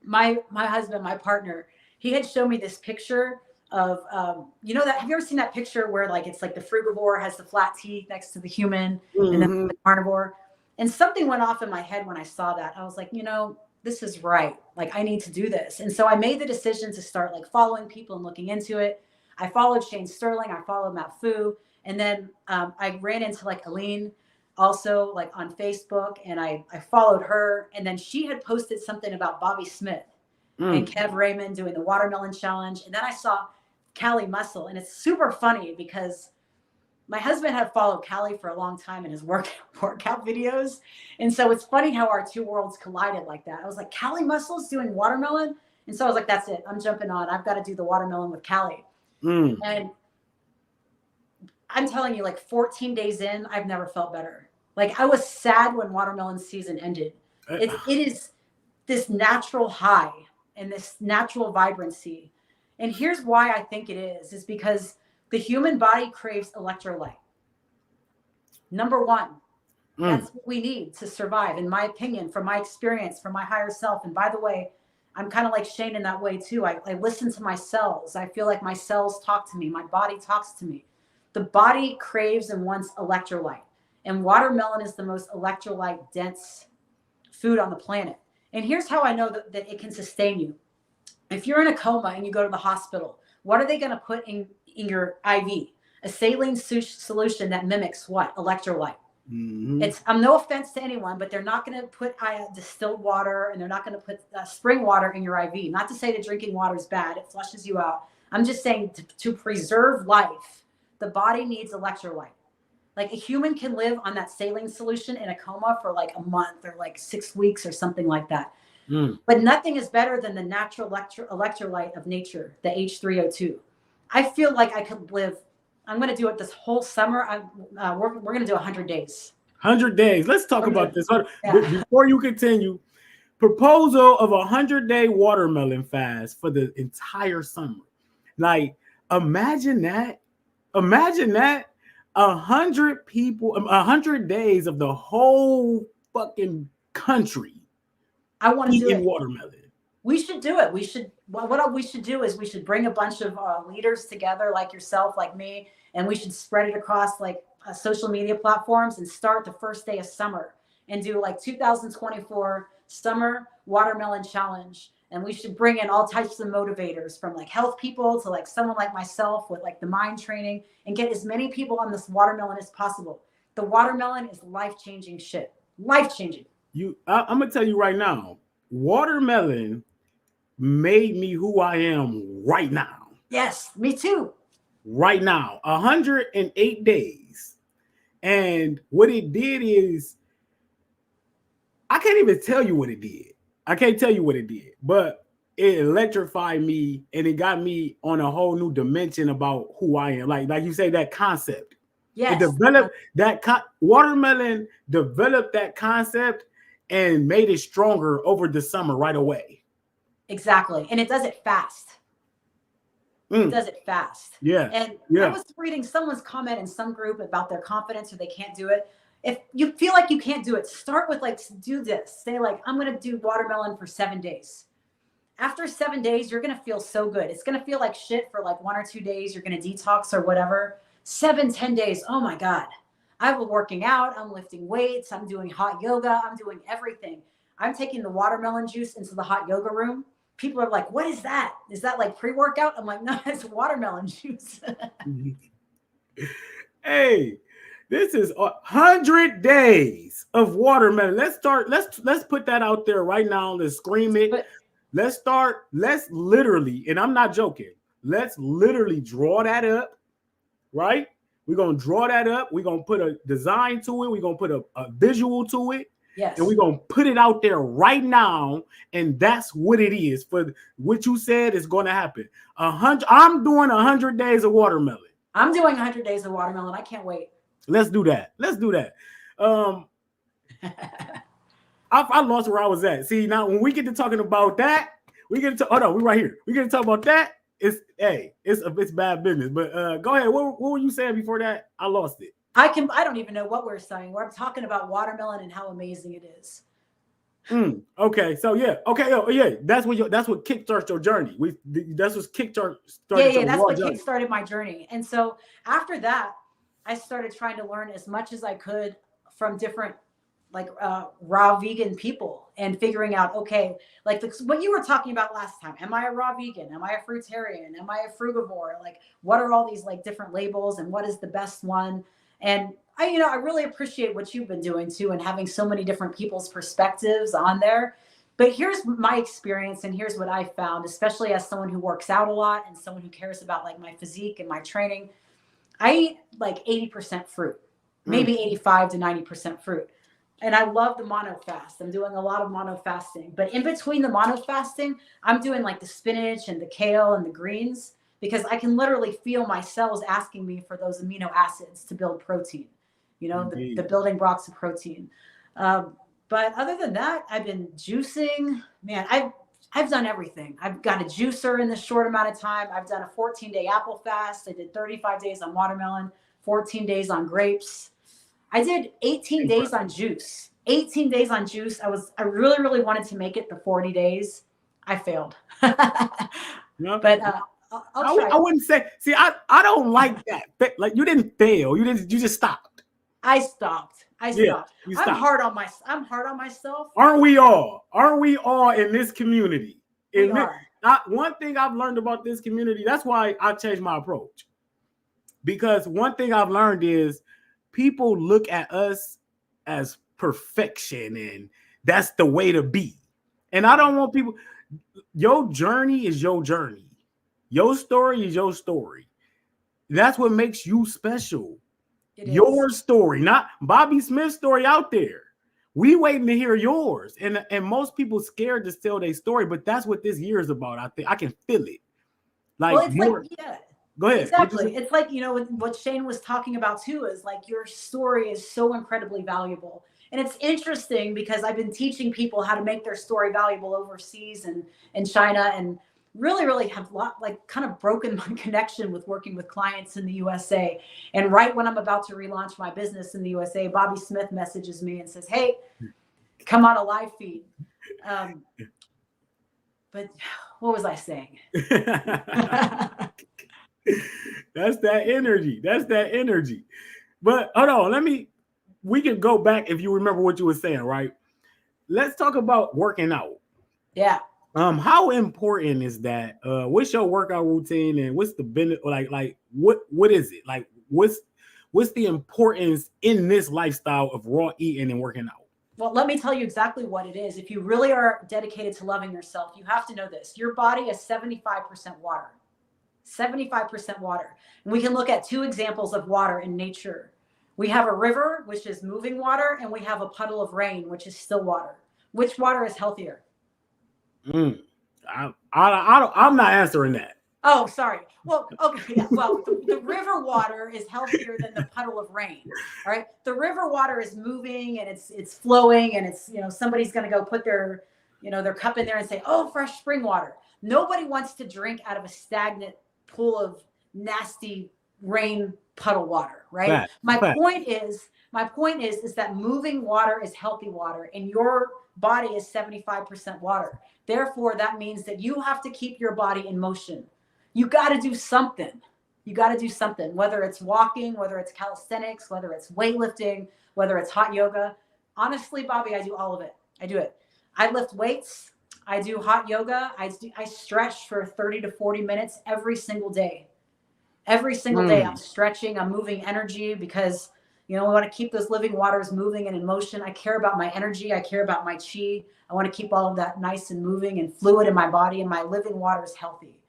My husband, my partner, he had shown me this picture of, have you ever seen that picture where like, it's like the frugivore has the flat teeth next to the human and then the carnivore? And something went off in my head when I saw that. I was like, this is right. Like, I need to do this. And so I made the decision to start like following people and looking into it. I followed Shane Sterling. I followed Matt Fu. And then I ran into like Aline also like on Facebook, and I followed her. And then she had posted something about Bobby Smith and Kev Raymond doing the watermelon challenge. And then I saw Callie Muscle, and it's super funny because my husband had followed Callie for a long time in his workout videos. And so it's funny how our 2 worlds collided like that. I was like, Callie Muscle's doing watermelon. And so I was like, that's it. I'm jumping on. I've got to do the watermelon with Callie. And I'm telling you, like 14 days in, I've never felt better. Like, I was sad when watermelon season ended. It is this natural high and this natural vibrancy. And here's why I think it is because the human body craves electrolyte. Number 1, that's what we need to survive, in my opinion, from my experience, from my higher self. And by the way, I'm kind of like Shane in that way too. I listen to my cells. I feel like my cells talk to me. My body talks to me. The body craves and wants electrolyte. And watermelon is the most electrolyte dense food on the planet. And here's how I know that it can sustain you. If you're in a coma and you go to the hospital, what are they going to put in your IV? A saline solution that mimics what? Electrolyte. I'm no offense to anyone, but they're not going to put distilled water, and they're not going to put spring water in your IV. Not to say that drinking water is bad. It flushes you out. I'm just saying to preserve life, the body needs electrolyte. Like, a human can live on that saline solution in a coma for like a month or like 6 weeks or something like that. But nothing is better than the natural electrolyte of nature, the H3O2. I feel like I could live. I'm going to do it this whole summer. We're going to do 100 days. 100 days. Let's talk about this. Before you continue, proposal of 100-day watermelon fast for the entire summer. Like, imagine that. Imagine that. 100 people, 100 days of the whole fucking country I want to do eating it. watermelon. We should do it. We should. What we should do is we should bring a bunch of leaders together, like yourself, like me, and we should spread it across like social media platforms and start the first day of summer and do like 2024 summer watermelon challenge. And we should bring in all types of motivators, from like health people to like someone like myself with like the mind training, and get as many people on this watermelon as possible. The watermelon is life-changing shit. Life-changing. I'm gonna tell you right now, watermelon made me who I am right now. Yes, me too. Right now, 108 days. And what it did is, I can't even tell you what it did. I can't tell you what it did, but it electrified me and it got me on a whole new dimension about who I am. Like you say, that concept. Yes. It developed watermelon developed that concept and made it stronger over the summer right away. Exactly. And it does it fast. It does it fast. Yeah. And yeah. I was reading someone's comment in some group about their confidence or they can't do it. If you feel like you can't do it, start with like, do this. Say like, I'm going to do watermelon for 7 days. After 7 days, you're going to feel so good. It's going to feel like shit for like 1 or 2 days. You're going to detox or whatever. 7-10 days. Oh my God. I'm working out. I'm lifting weights. I'm doing hot yoga. I'm doing everything. I'm taking the watermelon juice into the hot yoga room. People are like, what is that? Is that like pre-workout? I'm like, no, it's watermelon juice. Hey, this is 100 days of watermelon. Let's put that out there right now. Let's scream it. Let's literally, and I'm not joking, let's literally draw that up, right? We're going to draw that up. We're going to put a design to it. We're going to put a visual to it. Yes. And we're going to put it out there right now. And that's what it is. For what you said is going to happen. I'm doing 100 days of watermelon. I'm doing 100 days of watermelon. I can't wait. Let's do that. I lost where I was at. See, now when we get to talking about that, we're right here. We get to talk about that. It's bad business. But go ahead. What were you saying before that? I lost it. I don't even know what we're saying. We're talking about watermelon and how amazing it is. Okay. So yeah. Okay. Oh, yeah. That's what kickstarts your journey. That's what kickstarted. Yeah. That's what kickstarted my journey. And so after that, I started trying to learn as much as I could from different like raw vegan people and figuring out, okay, like what you were talking about last time. Am I a raw vegan? Am I a fruitarian? Am I a frugivore? Like, what are all these like different labels and what is the best one? And I really appreciate what you've been doing too, and having so many different people's perspectives on there. But here's my experience and here's what I found, especially as someone who works out a lot and someone who cares about like my physique and my training. I eat like 80% fruit, maybe 85 to 90% fruit. And I love the mono fast. I'm doing a lot of mono fasting, but in between the mono fasting, I'm doing like the spinach and the kale and the greens, because I can literally feel my cells asking me for those amino acids to build protein, the building blocks of protein. But other than that, I've been juicing, man, I've done everything. I've got a juicer in this short amount of time. I've done a 14-day apple fast. I did 35 days on watermelon, 14 days on grapes. I did 18 days on juice. 18 days on juice. I really, really wanted to make it the 40 days. I failed. No. But I'll try. I wouldn't say. See, I don't like that. Like, you didn't fail. You just stopped. I stopped. Yeah, you stopped. I'm hard on myself. Aren't we all? Aren't we all in this community? We are. One thing I've learned about this community, that's why I changed my approach. Because one thing I've learned is people look at us as perfection and that's the way to be. And I don't want people, your journey is your journey. Your story is your story. That's what makes you special. Your story, not Bobby Smith's story out there. We waiting to hear yours. And most people scared to tell their story, but that's what this year is about. I think I can feel it. Like, well, it's more, Go ahead. Exactly. It's like, what Shane was talking about too, is like your story is so incredibly valuable. And it's interesting because I've been teaching people how to make their story valuable overseas and in China. And really have kind of broken my connection with working with clients in the USA. And right when I'm about to relaunch my business in the USA, Bobby Smith messages me and says, "Hey, come on a live feed." But what was I saying? That's that energy. That's that energy. But hold on, we can go back if you remember what you were saying, right? Let's talk about working out. Yeah. How important is that? What's your workout routine and what's the benefit? Like what is it? Like what's the importance in this lifestyle of raw eating and working out? Well, let me tell you exactly what it is. If you really are dedicated to loving yourself, you have to know this. Your body is 75% water. 75% water. And we can look at two examples of water in nature. We have a river, which is moving water, and we have a puddle of rain, which is still water. Which water is healthier? I'm not answering that. Oh, sorry. Well, okay. Yeah. Well, the river water is healthier than the puddle of rain. All right. The river water is moving and it's flowing, and it's, somebody's going to go put their cup in there and say, "Oh, fresh spring water." Nobody wants to drink out of a stagnant pool of nasty rain puddle water, right? My point is that moving water is healthy water, and your body is 75% water. Therefore, that means that you have to keep your body in motion. You got to do something. Whether it's walking, whether it's calisthenics, whether it's weightlifting, whether it's hot yoga. Honestly, Bobby, I do all of it. I do it. I lift weights. I do hot yoga. I stretch for 30 to 40 minutes every single day. Every single day I'm stretching, I'm moving energy because, we want to keep those living waters moving and in motion. I care about my energy. I care about my chi. I want to keep all of that nice and moving and fluid in my body, and my living water is healthy.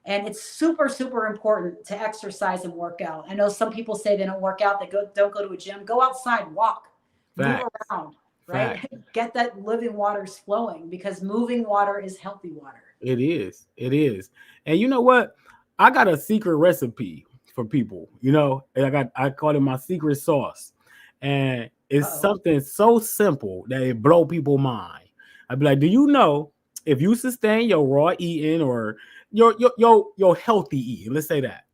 And it's super, super important to exercise and work out. I know some people say they don't work out, they don't go to a gym. Go outside, walk, move around, right? Get that living waters flowing, because moving water is healthy water. It is. And you know what? I got a secret recipe for people, and I call it my secret sauce. And it's something so simple that it blow people's mind. I'd be like, do you know if you sustain your raw eating or your healthy eating, let's say that,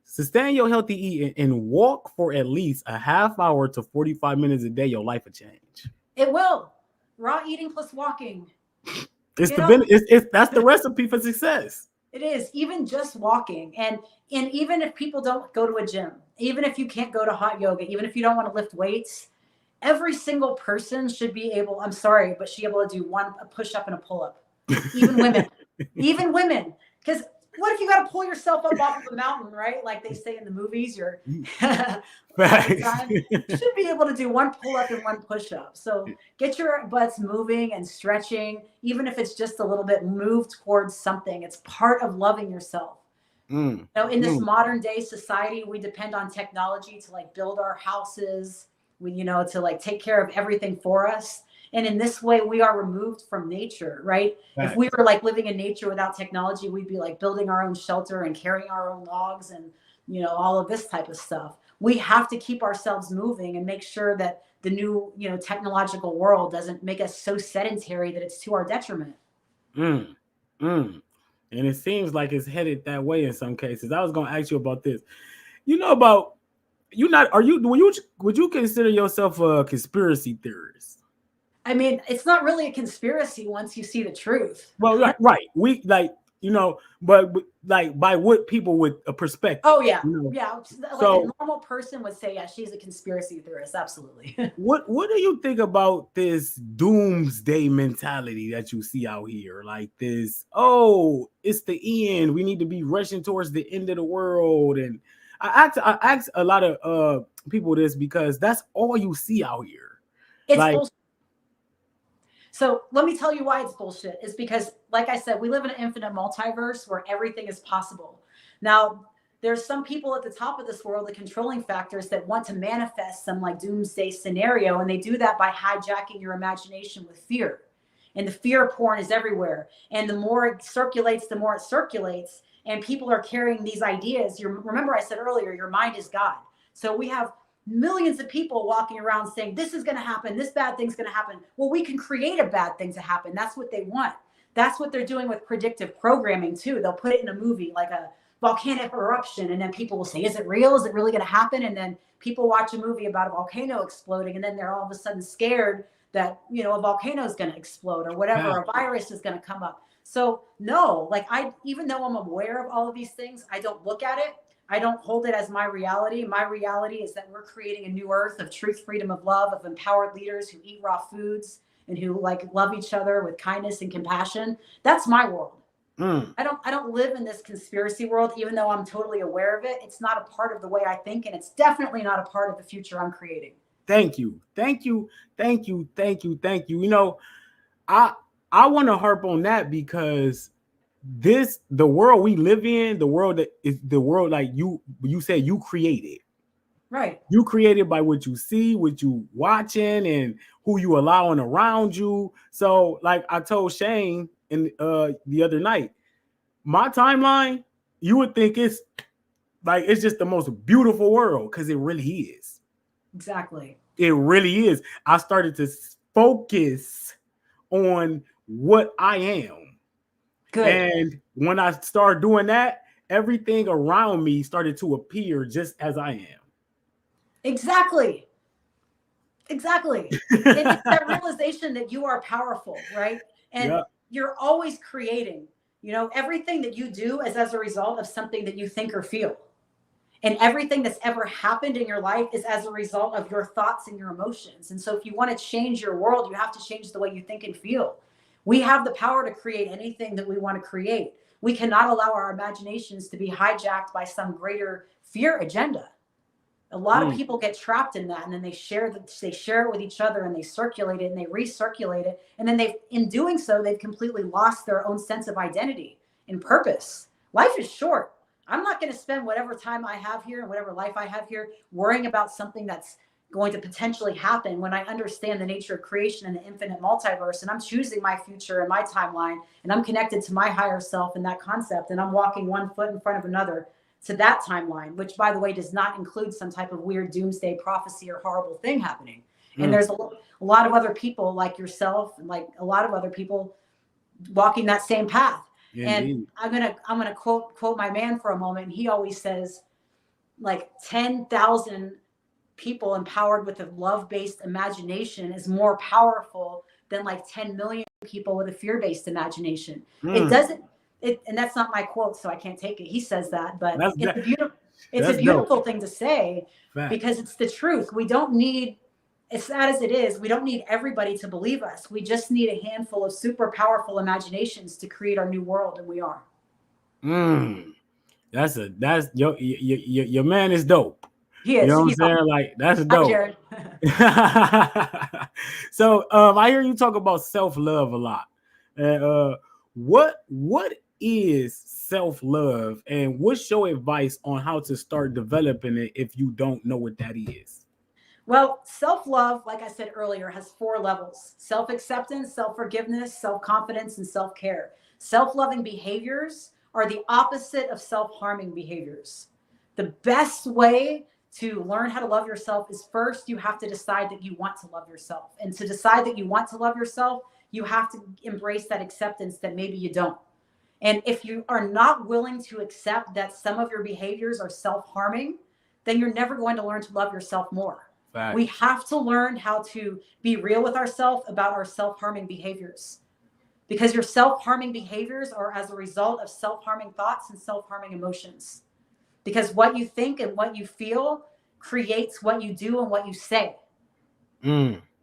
sustain your healthy eating and walk for at least a half hour to 45 minutes a day, your life will change. It will. Raw eating plus walking. That's the recipe for success. It is, even just walking. And even if people don't go to a gym, even if you can't go to hot yoga, even if you don't want to lift weights, every single person should be able, I'm sorry, but should be able to do a push-up and a pull-up. Even women. Because what if you got to pull yourself up off of a mountain, right? Like they say in the movies, you should be able to do one pull-up and one push-up. So get your butts moving and stretching, even if it's just a little bit, move towards something. It's part of loving yourself. In this modern day society, we depend on technology to build our houses, to take care of everything for us. And in this way, we are removed from nature, right? If we were living in nature without technology, we'd be building our own shelter and carrying our own logs and, all of this type of stuff. We have to keep ourselves moving and make sure that the new, technological world doesn't make us so sedentary that it's to our detriment. And it seems like it's headed that way in some cases. I was going to ask you about this. Would you consider yourself a conspiracy theorist? I mean, it's not really a conspiracy once you see the truth. Well, right. We but by what people with a perspective. Oh yeah, yeah. So, a normal person would say, yeah, she's a conspiracy theorist. Absolutely. What do you think about this doomsday mentality that you see out here? Like this, it's the end. We need to be rushing towards the end of the world. And I ask a lot of people this because that's all you see out here. It's bullshit. So let me tell you why it's bullshit. It's because, like I said, we live in an infinite multiverse where everything is possible. Now, there's some people at the top of this world, the controlling factors, that want to manifest some doomsday scenario. And they do that by hijacking your imagination with fear. And the fear porn is everywhere. And the more it circulates, and people are carrying these ideas. Remember I said earlier, your mind is God. So we have millions of people walking around saying, this is going to happen. This bad thing's going to happen. Well, we can create a bad thing to happen. That's what they want. That's what they're doing with predictive programming too. They'll put it in a movie like a volcanic eruption, and then people will say, is it real? Is it really going to happen? And then people watch a movie about a volcano exploding, and then they're all of a sudden scared that, you know, a volcano is going to explode or whatever, a virus is going to come up. So no, like even though I'm aware of all of these things, I don't look at it. I don't hold it as my reality. My reality is that we're creating a new earth of truth, freedom, of love, of empowered leaders who eat raw foods and who like love each other with kindness and compassion. That's my world. I don't live in this conspiracy world, even though I'm totally aware of it. It's not a part of the way I think, and it's definitely not a part of the future I'm creating. Thank you. You know, I want to harp on that because the world we live in, the world that is the world like you said you created. Right. You created by what you see, what you watching, and who you allowing around you. So, like I told Shane in the other night, my timeline, you would think it's just the most beautiful world because it really is. Exactly. It really is. I started to focus on what I am. Good. And when I started doing that, everything around me started to appear just as I am. Exactly. It's that realization that you are powerful, right? And you're always creating. You know, everything that you do is as a result of something that you think or feel. And everything that's ever happened in your life is as a result of your thoughts and your emotions. And so if you want to change your world, you have to change the way you think and feel. We have the power to create anything that we want to create. We cannot allow our imaginations to be hijacked by some greater fear agenda. A lot of people get trapped in that, and then they share it with each other, and they circulate it and they recirculate it. And then in doing so, they've completely lost their own sense of identity and purpose. Life is short. I'm not going to spend whatever time I have here and whatever life I have here worrying about something that's going to potentially happen when I understand the nature of creation and the infinite multiverse. And I'm choosing my future and my timeline, and I'm connected to my higher self and that concept. And I'm walking one foot in front of another to that timeline, which, by the way, does not include some type of weird doomsday prophecy or horrible thing happening. And there's a lot of other people like yourself and like a lot of other people walking that same path. Yeah, and I'm gonna quote my man for a moment. And he always says, like 10,000 people empowered with a love-based imagination is more powerful than like 10 million people with a fear-based imagination. It doesn't. And that's not my quote, so I can't take it. He says that, but it's a beautiful thing to say. Fact. Because it's the truth. We don't need, as sad as it is, we don't need everybody to believe us. We just need a handful of super powerful imaginations to create our new world, and we are. That's your man is dope. He is. You know what I'm saying? Like, that's dope. So I hear you talk about self-love a lot. And what is self-love, and what's your advice on how to start developing it if you don't know what that is? Well, self-love, like I said earlier, has 4 levels: self-acceptance, self-forgiveness, self-confidence, and self-care. Self-loving behaviors are the opposite of self-harming behaviors. The best way to learn how to love yourself is, first, you have to decide that you want to love yourself. And to decide that you want to love yourself, you have to embrace that acceptance that maybe you don't. And if you are not willing to accept that some of your behaviors are self-harming, then you're never going to learn to love yourself more. Fact. We have to learn how to be real with ourselves about our self-harming behaviors. Because your self-harming behaviors are as a result of self-harming thoughts and self-harming emotions. Because what you think and what you feel creates what you do and what you say.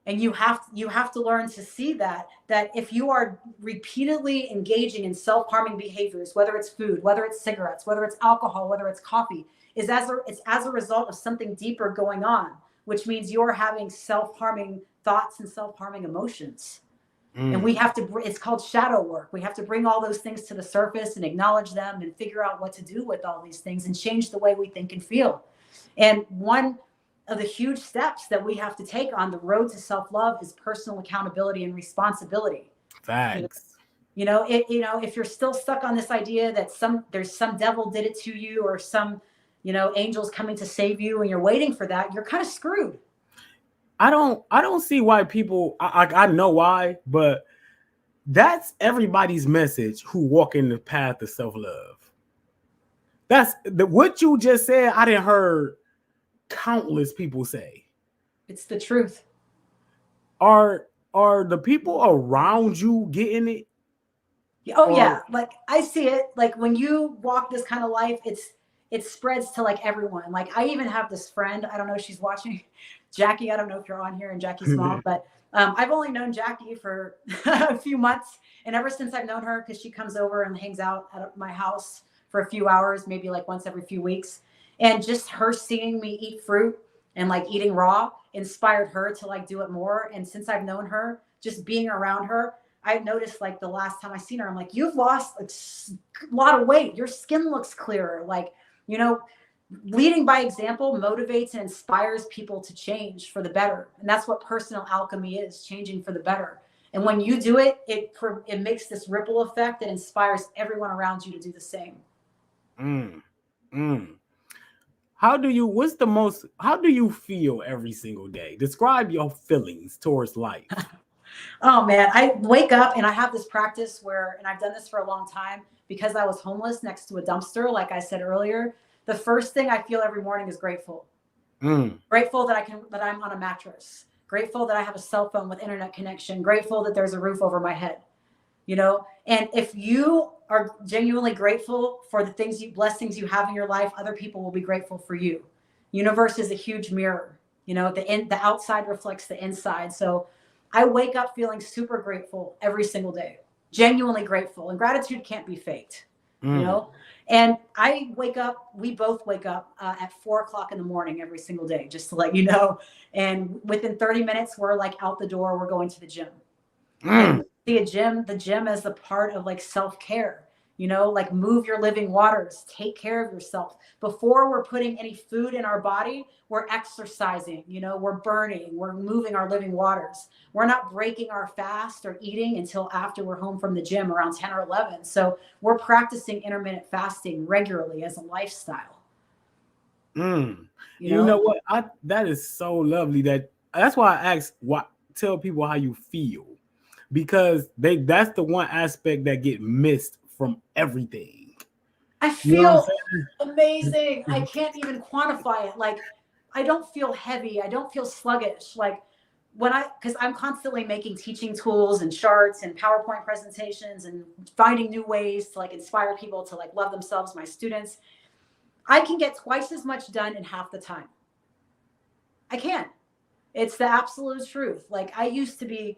And you have to learn to see that if you are repeatedly engaging in self-harming behaviors, whether it's food, whether it's cigarettes, whether it's alcohol, whether it's coffee, it's as a result of something deeper going on, which means you're having self-harming thoughts and self-harming emotions. And we have to, it's called shadow work. We have to bring all those things to the surface and acknowledge them and figure out what to do with all these things and change the way we think and feel. And one of the huge steps that we have to take on the road to self-love is personal accountability and responsibility. Thanks. If you're still stuck on this idea that there's some devil did it to you, or some, angels coming to save you, and you're waiting for that, you're kind of screwed. I don't see why people, I know why, but That's everybody's message who walk in the path of self-love. That's what you just said. I didn't heard countless people say. It's the truth. Are the people around you getting it? Oh yeah, like I see it. Like when you walk this kind of life, it spreads to like everyone. Like I even have this friend. I don't know if she's watching, Jackie. I don't know if you're on here, and Jackie's mom, but I've only known Jackie for a few months, and ever since I've known her, because she comes over and hangs out at my house for a few hours, maybe like once every few weeks, and just her seeing me eat fruit and like eating raw inspired her to like do it more. And since I've known her, just being around her, I've noticed like the last time I seen her, I'm like, you've lost a lot of weight. Your skin looks clearer. Like, you know, leading by example motivates and inspires people to change for the better. And that's what personal alchemy is, changing for the better. And when you do it, it makes this ripple effect that inspires everyone around you to do the same. How do you feel every single day? Describe your feelings towards life. Oh man, I wake up and I have this practice where, and I've done this for a long time because I was homeless next to a dumpster, like I said earlier. The first thing I feel every morning is grateful. Grateful that I'm on a mattress. Grateful that I have a cell phone with internet connection. Grateful that there's a roof over my head. You know, and if you are genuinely grateful for the blessings you have in your life, other people will be grateful for you. Universe is a huge mirror. You know, the outside reflects the inside. So I wake up feeling super grateful every single day, genuinely grateful, and gratitude can't be faked, you know? And we both wake up at 4:00 in the morning every single day, just to let you know. And within 30 minutes, we're like out the door, we're going to the gym. See the gym as a part of like self-care, you know, like move your living waters, take care of yourself. Before we're putting any food in our body, we're exercising, you know, we're burning, we're moving our living waters. We're not breaking our fast or eating until after we're home from the gym around 10 or 11. So we're practicing intermittent fasting regularly as a lifestyle. You know what? That is so lovely. That's why I ask, tell people how you feel. Because that's the one aspect that get missed from everything. I feel amazing. I can't even quantify it. Like, I don't feel heavy. I don't feel sluggish. Like because I'm constantly making teaching tools and charts and PowerPoint presentations and finding new ways to like inspire people to like love themselves, my students. I can get twice as much done in half the time. I can. It's the absolute truth. Like I used to be,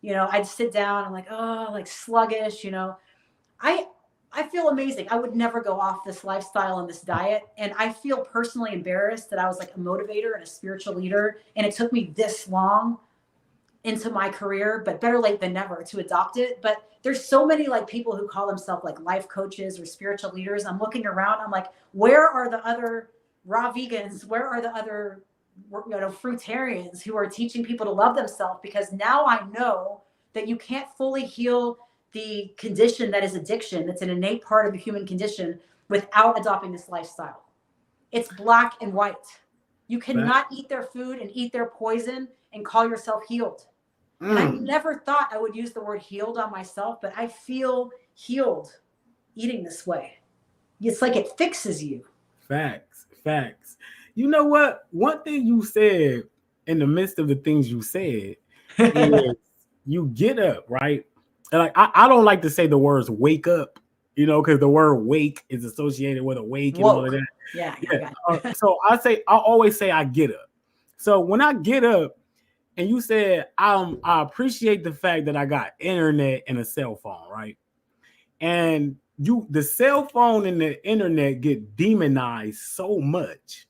you know, I'd sit down, I'm like, oh, like sluggish, you know. I feel amazing. I would never go off this lifestyle and this diet. And I feel personally embarrassed that I was like a motivator and a spiritual leader. And it took me this long into my career, but better late than never to adopt it. But there's so many like people who call themselves like life coaches or spiritual leaders. I'm looking around, I'm like, where are the other raw vegans? Where are the other, you know, fruitarians who are teaching people to love themselves? Because now I know that you can't fully heal the condition that is addiction. That's an innate part of the human condition without adopting this lifestyle. It's black and white. You cannot eat their food and eat their poison and call yourself healed. And I never thought I would use the word healed on myself, but I feel healed eating this way. It's like it fixes you. Facts. You know what? One thing you said in the midst of the things you said is you get up, right? And like I don't like to say the words wake up, you know, because the word wake is associated with awake and all of that. Yeah. So I always say I get up. So when I get up, and you said I appreciate the fact that I got internet and a cell phone, right? And the cell phone and the internet get demonized so much,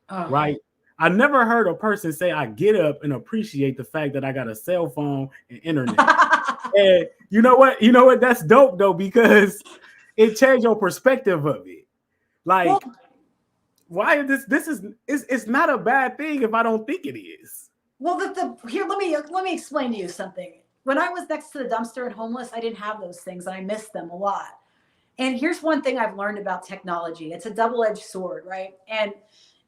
right? I never heard a person say I get up and appreciate the fact that I got a cell phone and internet. And you know what? That's dope though, because it changed your perspective of it. Like, why is it's not a bad thing if I don't think it is. Well, here, let me explain to you something. When I was next to the dumpster and homeless, I didn't have those things. And I missed them a lot. And here's one thing I've learned about technology. It's a double-edged sword, right? And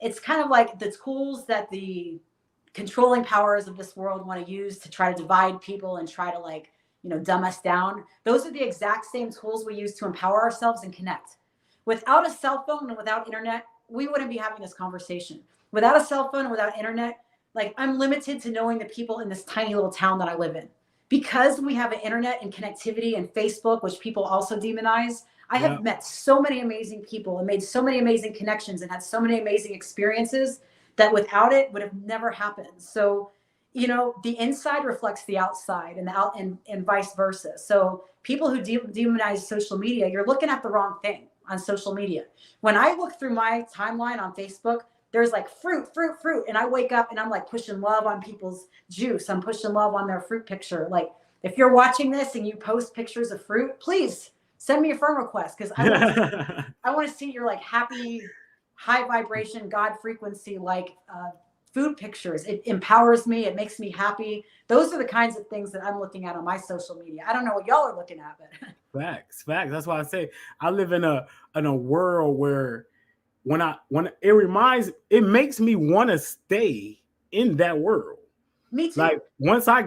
it's kind of like the tools that the controlling powers of this world want to use to try to divide people and try to dumb us down. Those are the exact same tools we use to empower ourselves and connect. Without a cell phone and without internet, we wouldn't be having this conversation. Without a cell phone and without internet, like, I'm limited to knowing the people in this tiny little town that I live in. Because we have an internet and connectivity and Facebook, which people also demonize, I have met so many amazing people and made so many amazing connections and had so many amazing experiences that without it would have never happened. So, the inside reflects the outside and vice versa. So people who demonize social media, you're looking at the wrong thing on social media. When I look through my timeline on Facebook, there's like fruit. And I wake up and I'm like pushing love on people's juice. I'm pushing love on their fruit picture. Like, if you're watching this and you post pictures of fruit, please send me a friend request, because I want to see your like happy, high vibration, God frequency, like food pictures. It empowers me. It makes me happy. Those are the kinds of things that I'm looking at on my social media. I don't know what y'all are looking at, but Facts. That's why I say I live in a world where it makes me want to stay in that world. Me too. Like, once I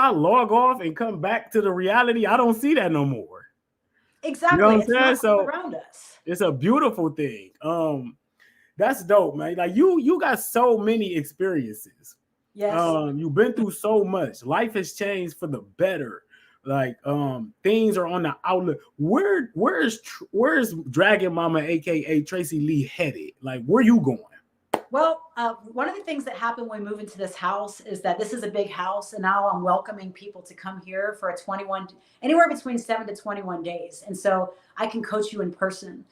log off and come back to the reality, I don't see that no more. Exactly. You know what I'm it's saying? not So around us. It's a beautiful thing. That's dope, man. Like, you got so many experiences. Yes. You've been through so much. Life has changed for the better. Like, things are on the outlook. Where's Dragon Mama, aka Tracy Lee, headed? Like, where you going? Well, one of the things that happened when we moved into this house is that this is a big house, and now I'm welcoming people to come here for anywhere between 7 to 21 days. And so I can coach you in person.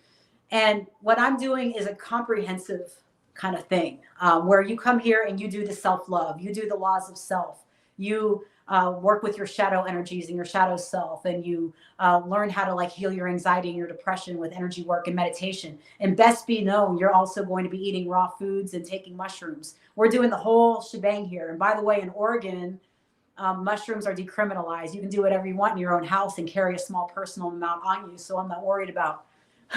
And what I'm doing is a comprehensive kind of thing, where you come here and you do the self-love, you do the laws of self, you work with your shadow energies and your shadow self, and you learn how to like heal your anxiety and your depression with energy work and meditation. And best be known, you're also going to be eating raw foods and taking mushrooms. We're doing the whole shebang here. And by the way, in Oregon, mushrooms are decriminalized. You can do whatever you want in your own house and carry a small personal amount on you. So I'm not worried about.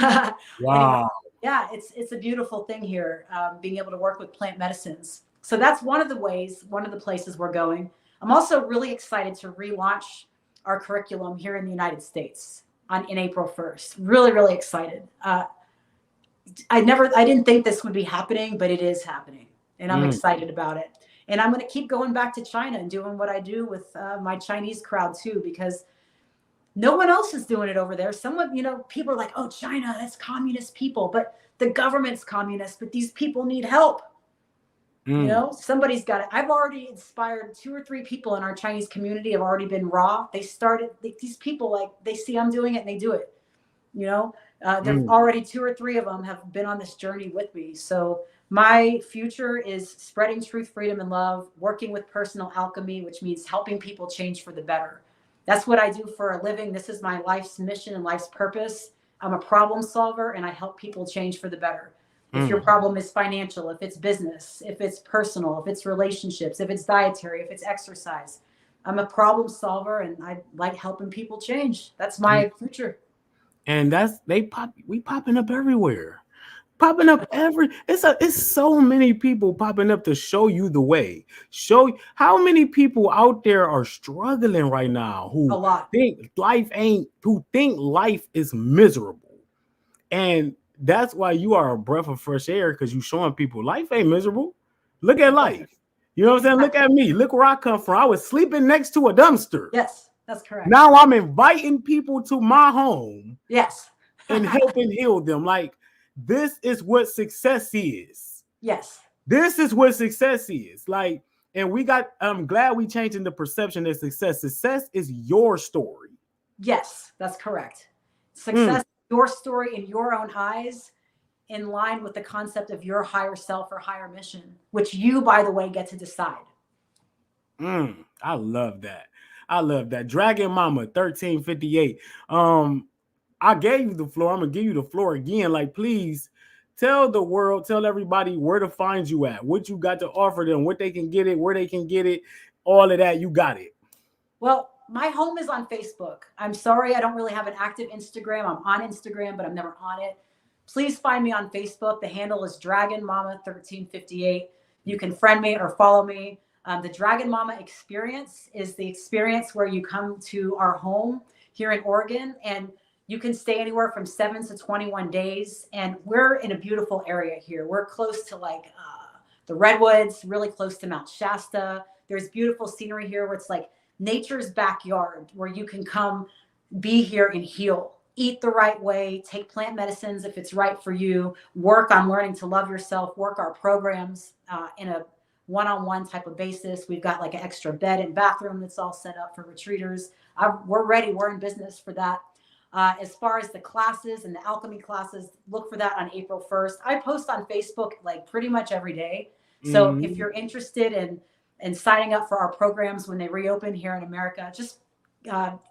Wow. Anyway, yeah, it's a beautiful thing here, being able to work with plant medicines. So that's one of the places we're going. I'm also really excited to relaunch our curriculum here in the United States in April 1st. Really, really excited. I didn't think this would be happening, but it is happening, and I'm excited about it. And I'm going to keep going back to China and doing what I do with my Chinese crowd too, because no one else is doing it over there. People are like, oh, China, that's communist people, but the government's communist, but these people need help. Somebody's got it. I've already inspired 2 or 3 people in our Chinese community have already been raw. These people, like, they see I'm doing it and they do it. There's already 2 or 3 of them have been on this journey with me. So my future is spreading truth, freedom, and love, working with personal alchemy, which means helping people change for the better. That's what I do for a living. This is my life's mission and life's purpose. I'm a problem solver, and I help people change for the better. If your problem is financial, if it's business, if it's personal, if it's relationships, if it's dietary, if it's exercise, I'm a problem solver, and I like helping people change. That's my future. And we popping up everywhere. It's so many people popping up to show you the way. Show how many people out there are struggling right now who think life is miserable. And that's why you are a breath of fresh air, because you're showing people life ain't miserable. Look at life. You know what I'm saying? Look at me. Look where I come from. I was sleeping next to a dumpster. Yes, that's correct. Now I'm inviting people to my home. Yes. And helping heal them. Like, this is what success is. Yes. This is what success is. Like, and I'm glad we changing the perception of success. Success is your story. Yes, that's correct. Success is your story in your own eyes, in line with the concept of your higher self or higher mission, which you, by the way, get to decide. I love that. Dragon Mama 1358. I gave you the floor. I'm gonna give you the floor again. Like, please tell the world, tell everybody where to find you at, what you got to offer them, what they can get it, where they can get it, all of that. You got it. Well, my home is on Facebook. I'm sorry, I don't really have an active Instagram. I'm on Instagram, but I'm never on it. Please find me on Facebook. The handle is Dragon Mama 1358. You can friend me or follow me. The Dragon Mama experience is the experience where you come to our home here in Oregon, and you can stay anywhere from 7 to 21 days. And we're in a beautiful area here. We're close to like the Redwoods, really close to Mount Shasta. There's beautiful scenery here where it's like nature's backyard, where you can come be here and heal. Eat the right way, take plant medicines if it's right for you, work on learning to love yourself, work our programs in a one-on-one type of basis. We've got like an extra bed and bathroom that's all set up for retreaters. We're ready. We're in business for that. As far as the classes and the alchemy classes, look for that on April 1st. I post on Facebook like pretty much every day. So if you're interested in signing up for our programs when they reopen here in America, just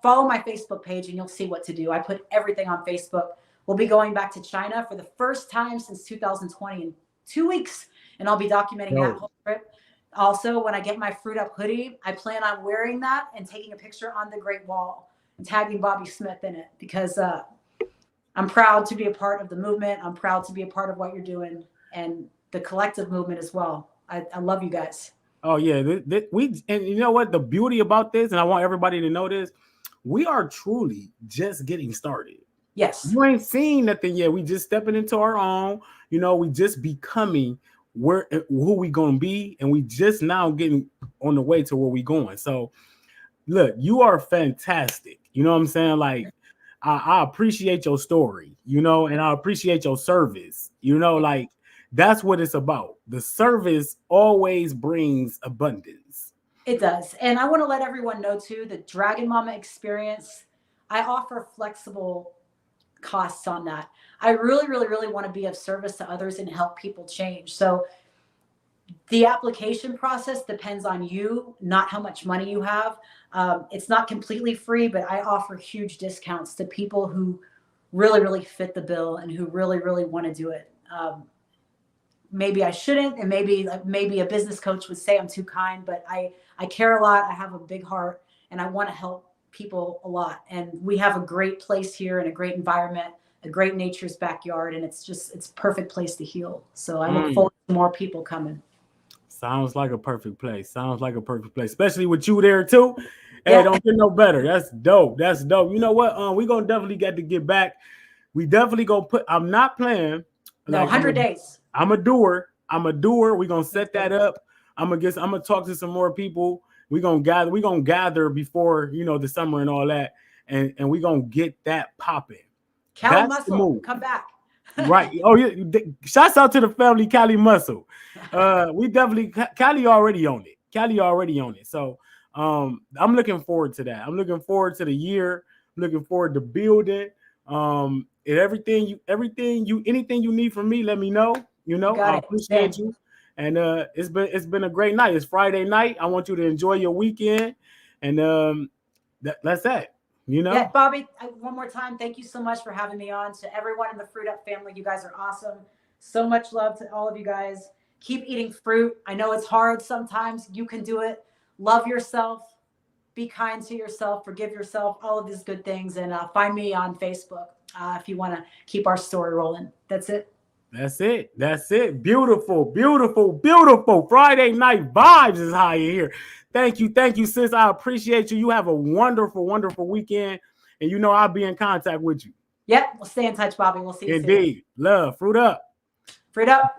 follow my Facebook page and you'll see what to do. I put everything on Facebook. We'll be going back to China for the first time since 2020 in 2 weeks, and I'll be documenting that whole trip. Also, when I get my Fruit Up hoodie, I plan on wearing that and taking a picture on the Great Wall and tagging Bobby Smith in it, because I'm proud to be a part of the movement. I'm proud to be a part of what you're doing and the collective movement as well. I love you guys. Oh yeah, and you know what? The beauty about this, and I want everybody to know this, we are truly just getting started. Yes. You ain't seen nothing yet. We just stepping into our own. You know, we just becoming who we gonna be, and we just now getting on the way to where we going. So, look, you are fantastic. You know what I'm saying? Like, I appreciate your story. You know, and I appreciate your service. You know, like. That's what it's about. The service always brings abundance. It does. And I want to let everyone know too, the Dragon Mama experience, I offer flexible costs on that. I really, really, really want to be of service to others and help people change. So the application process depends on you, not how much money you have. It's not completely free, but I offer huge discounts to people who really, really fit the bill and who really, really want to do it. Maybe I shouldn't, and maybe a business coach would say I'm too kind, but I care a lot. I have a big heart, and I want to help people a lot. And we have a great place here and a great environment, a great nature's backyard, and it's a perfect place to heal. So I look forward to more people coming. Sounds like a perfect place. Sounds like a perfect place, especially with you there too. Hey, don't get no better. That's dope. That's dope. You know what? We're gonna definitely get to get back. We definitely gonna put. I'm not playing. No, 100 days. I'm a doer. We're gonna set that up. I'm gonna talk to some more people. We're gonna gather before the summer and all that. And we're gonna get that popping. Cali Muscle, come back. Right. Oh yeah. Shouts out to the family Cali Muscle. We definitely Cali already on it. So I'm looking forward to that. I'm looking forward to the year. I'm looking forward to building. And anything you need from me, let me know. I appreciate you. And it's been a great night. It's Friday night. I want you to enjoy your weekend. And that's that. Yeah, Bobby, one more time, thank you so much for having me on. To everyone in the Fruit Up family, you guys are awesome. So much love to all of you guys. Keep eating fruit. I know it's hard sometimes. You can do it. Love yourself. Be kind to yourself. Forgive yourself. All of these good things. And find me on Facebook if you want to keep our story rolling. That's it. That's it. Beautiful, beautiful, beautiful. Friday night vibes is high in here. Thank you, sis. I appreciate you. You have a wonderful, wonderful weekend. And I'll be in contact with you. Yep. We'll stay in touch, Bobby. We'll see you soon. Indeed. Love. Fruit up. Fruit up.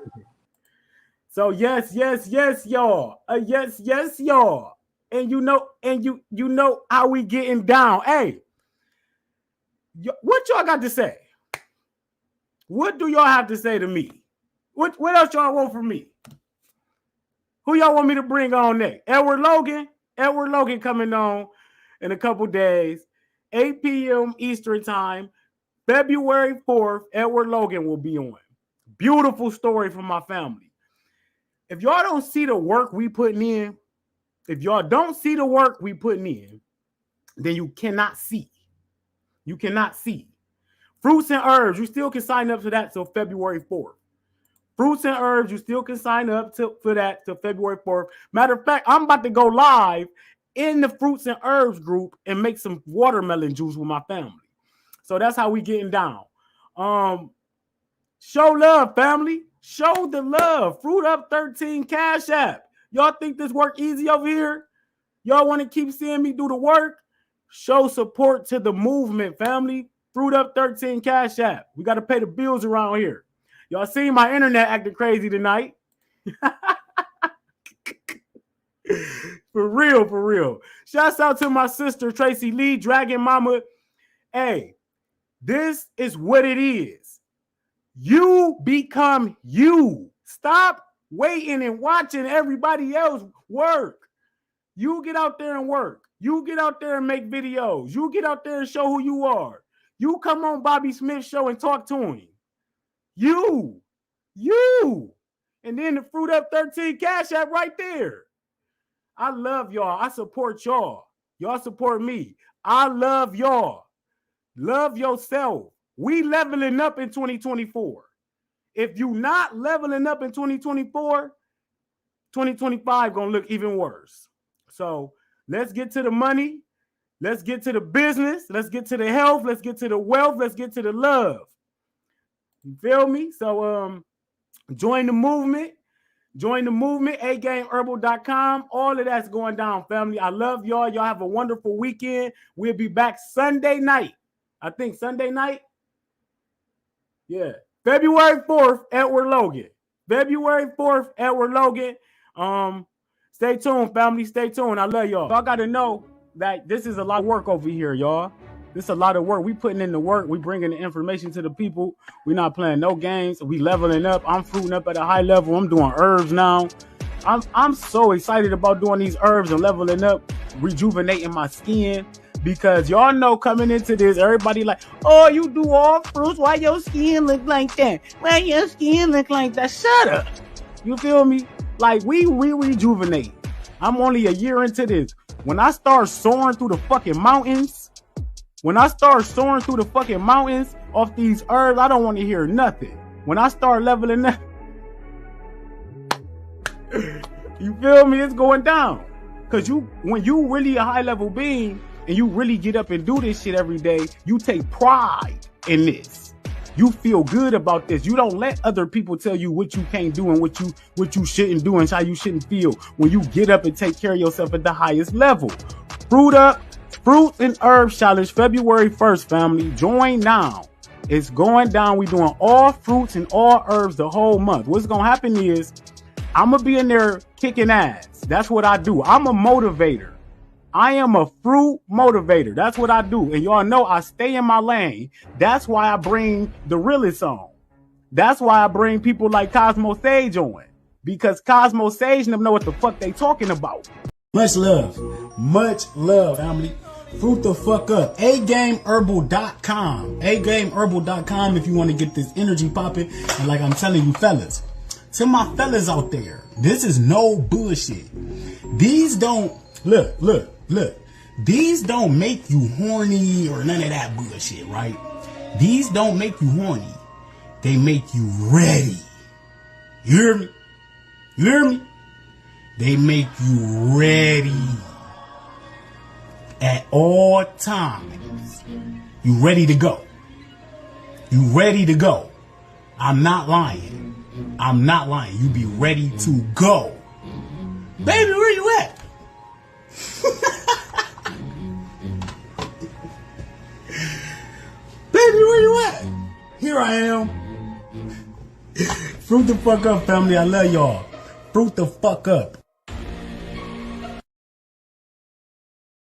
So yes, y'all. Yes, y'all. And you know how we getting down. Hey, what y'all got to say? What do y'all have to say to me? What else y'all want from me? Who y'all want me to bring on next? Edward Logan coming on in a couple days, 8 p.m. Eastern time, February 4th. Edward Logan will be on. Beautiful story from my family. If y'all don't see the work we putting in, then you cannot see. You cannot see. Fruits and herbs, you still can sign up to that till February 4th. Fruits and herbs, you still can sign up for that till February 4th. Matter of fact, I'm about to go live in the fruits and herbs group and make some watermelon juice with my family. So that's how we getting down. Show love, family. Show the love. Fruit Up 13 Cash App. Y'all think this work easy over here? Y'all want to keep seeing me do the work? Show support to the movement, family. Fruit Up 13 Cash App. We got to pay the bills around here. Y'all seen my internet acting crazy tonight. For real, for real. Shouts out to my sister, Tracy Lee, Dragon Mama. Hey, this is what it is. You become you. Stop waiting and watching everybody else work. You get out there and work. You get out there and make videos. You get out there and show who you are. You come on Bobby Smith's show and talk to him. You. And then the Fruit Up 13 Cash App right there. I love y'all. I support y'all. Y'all support me. I love y'all. Love yourself. We leveling up in 2024. If you not leveling up in 2024, 2025 gonna look even worse. So let's get to the money. Let's get to the business. Let's get to the health. Let's get to the wealth. Let's get to the love. You feel me? So join the movement. Join the movement, agameherbal.com. All of that's going down, family. I love y'all. Y'all have a wonderful weekend. We'll be back Sunday night. I think Sunday night. Yeah. February 4th, Edward Logan. February 4th, Edward Logan. Stay tuned, family. Stay tuned. I love y'all. Y'all got to know that this is a lot of work over here, y'all. This is a lot of work. We putting in the work. We bringing the information to the people. We not playing no games. We leveling up. I'm fruiting up at a high level. I'm doing herbs now. I'm so excited about doing these herbs and leveling up, rejuvenating my skin. Because y'all know coming into this, everybody like, oh, you do all fruits. Why your skin look like that? Why your skin look like that? Shut up. You feel me? Like we rejuvenate. I'm only a year into this. When I start soaring through the fucking mountains, off these herbs, I don't want to hear nothing. When I start leveling up, you feel me? It's going down. Because when you really a high level being and you really get up and do this shit every day, you take pride in this. You feel good about this. You don't let other people tell you what you can't do and what you shouldn't do and how you shouldn't feel when you get up and take care of yourself at the highest level. Fruit Up, Fruit and Herbs Challenge, February 1st, family. Join now. It's going down. We're doing all fruits and all herbs the whole month. What's going to happen is I'm going to be in there kicking ass. That's what I do. I'm a motivator. I am a fruit motivator. That's what I do. And y'all know I stay in my lane. That's why I bring the realest on. That's why I bring people like Cosmo Sage on. Because Cosmo Sage and them know what the fuck they talking about. Much love, family. Fruit the fuck up. agameherbal.com. agameherbal.com if you want to get this energy popping. And like I'm telling you fellas, to my fellas out there, this is no bullshit. These don't, look. These don't make you horny or none of that bullshit, right? These don't make you horny. They make you ready. You hear me? You hear me? They make you ready at all times. You ready to go. You ready to go. I'm not lying. I'm not lying. You be ready to go. Baby, where you at? Baby, where you at? Here I am. Fruit the fuck up, family. I love y'all. Fruit the fuck up.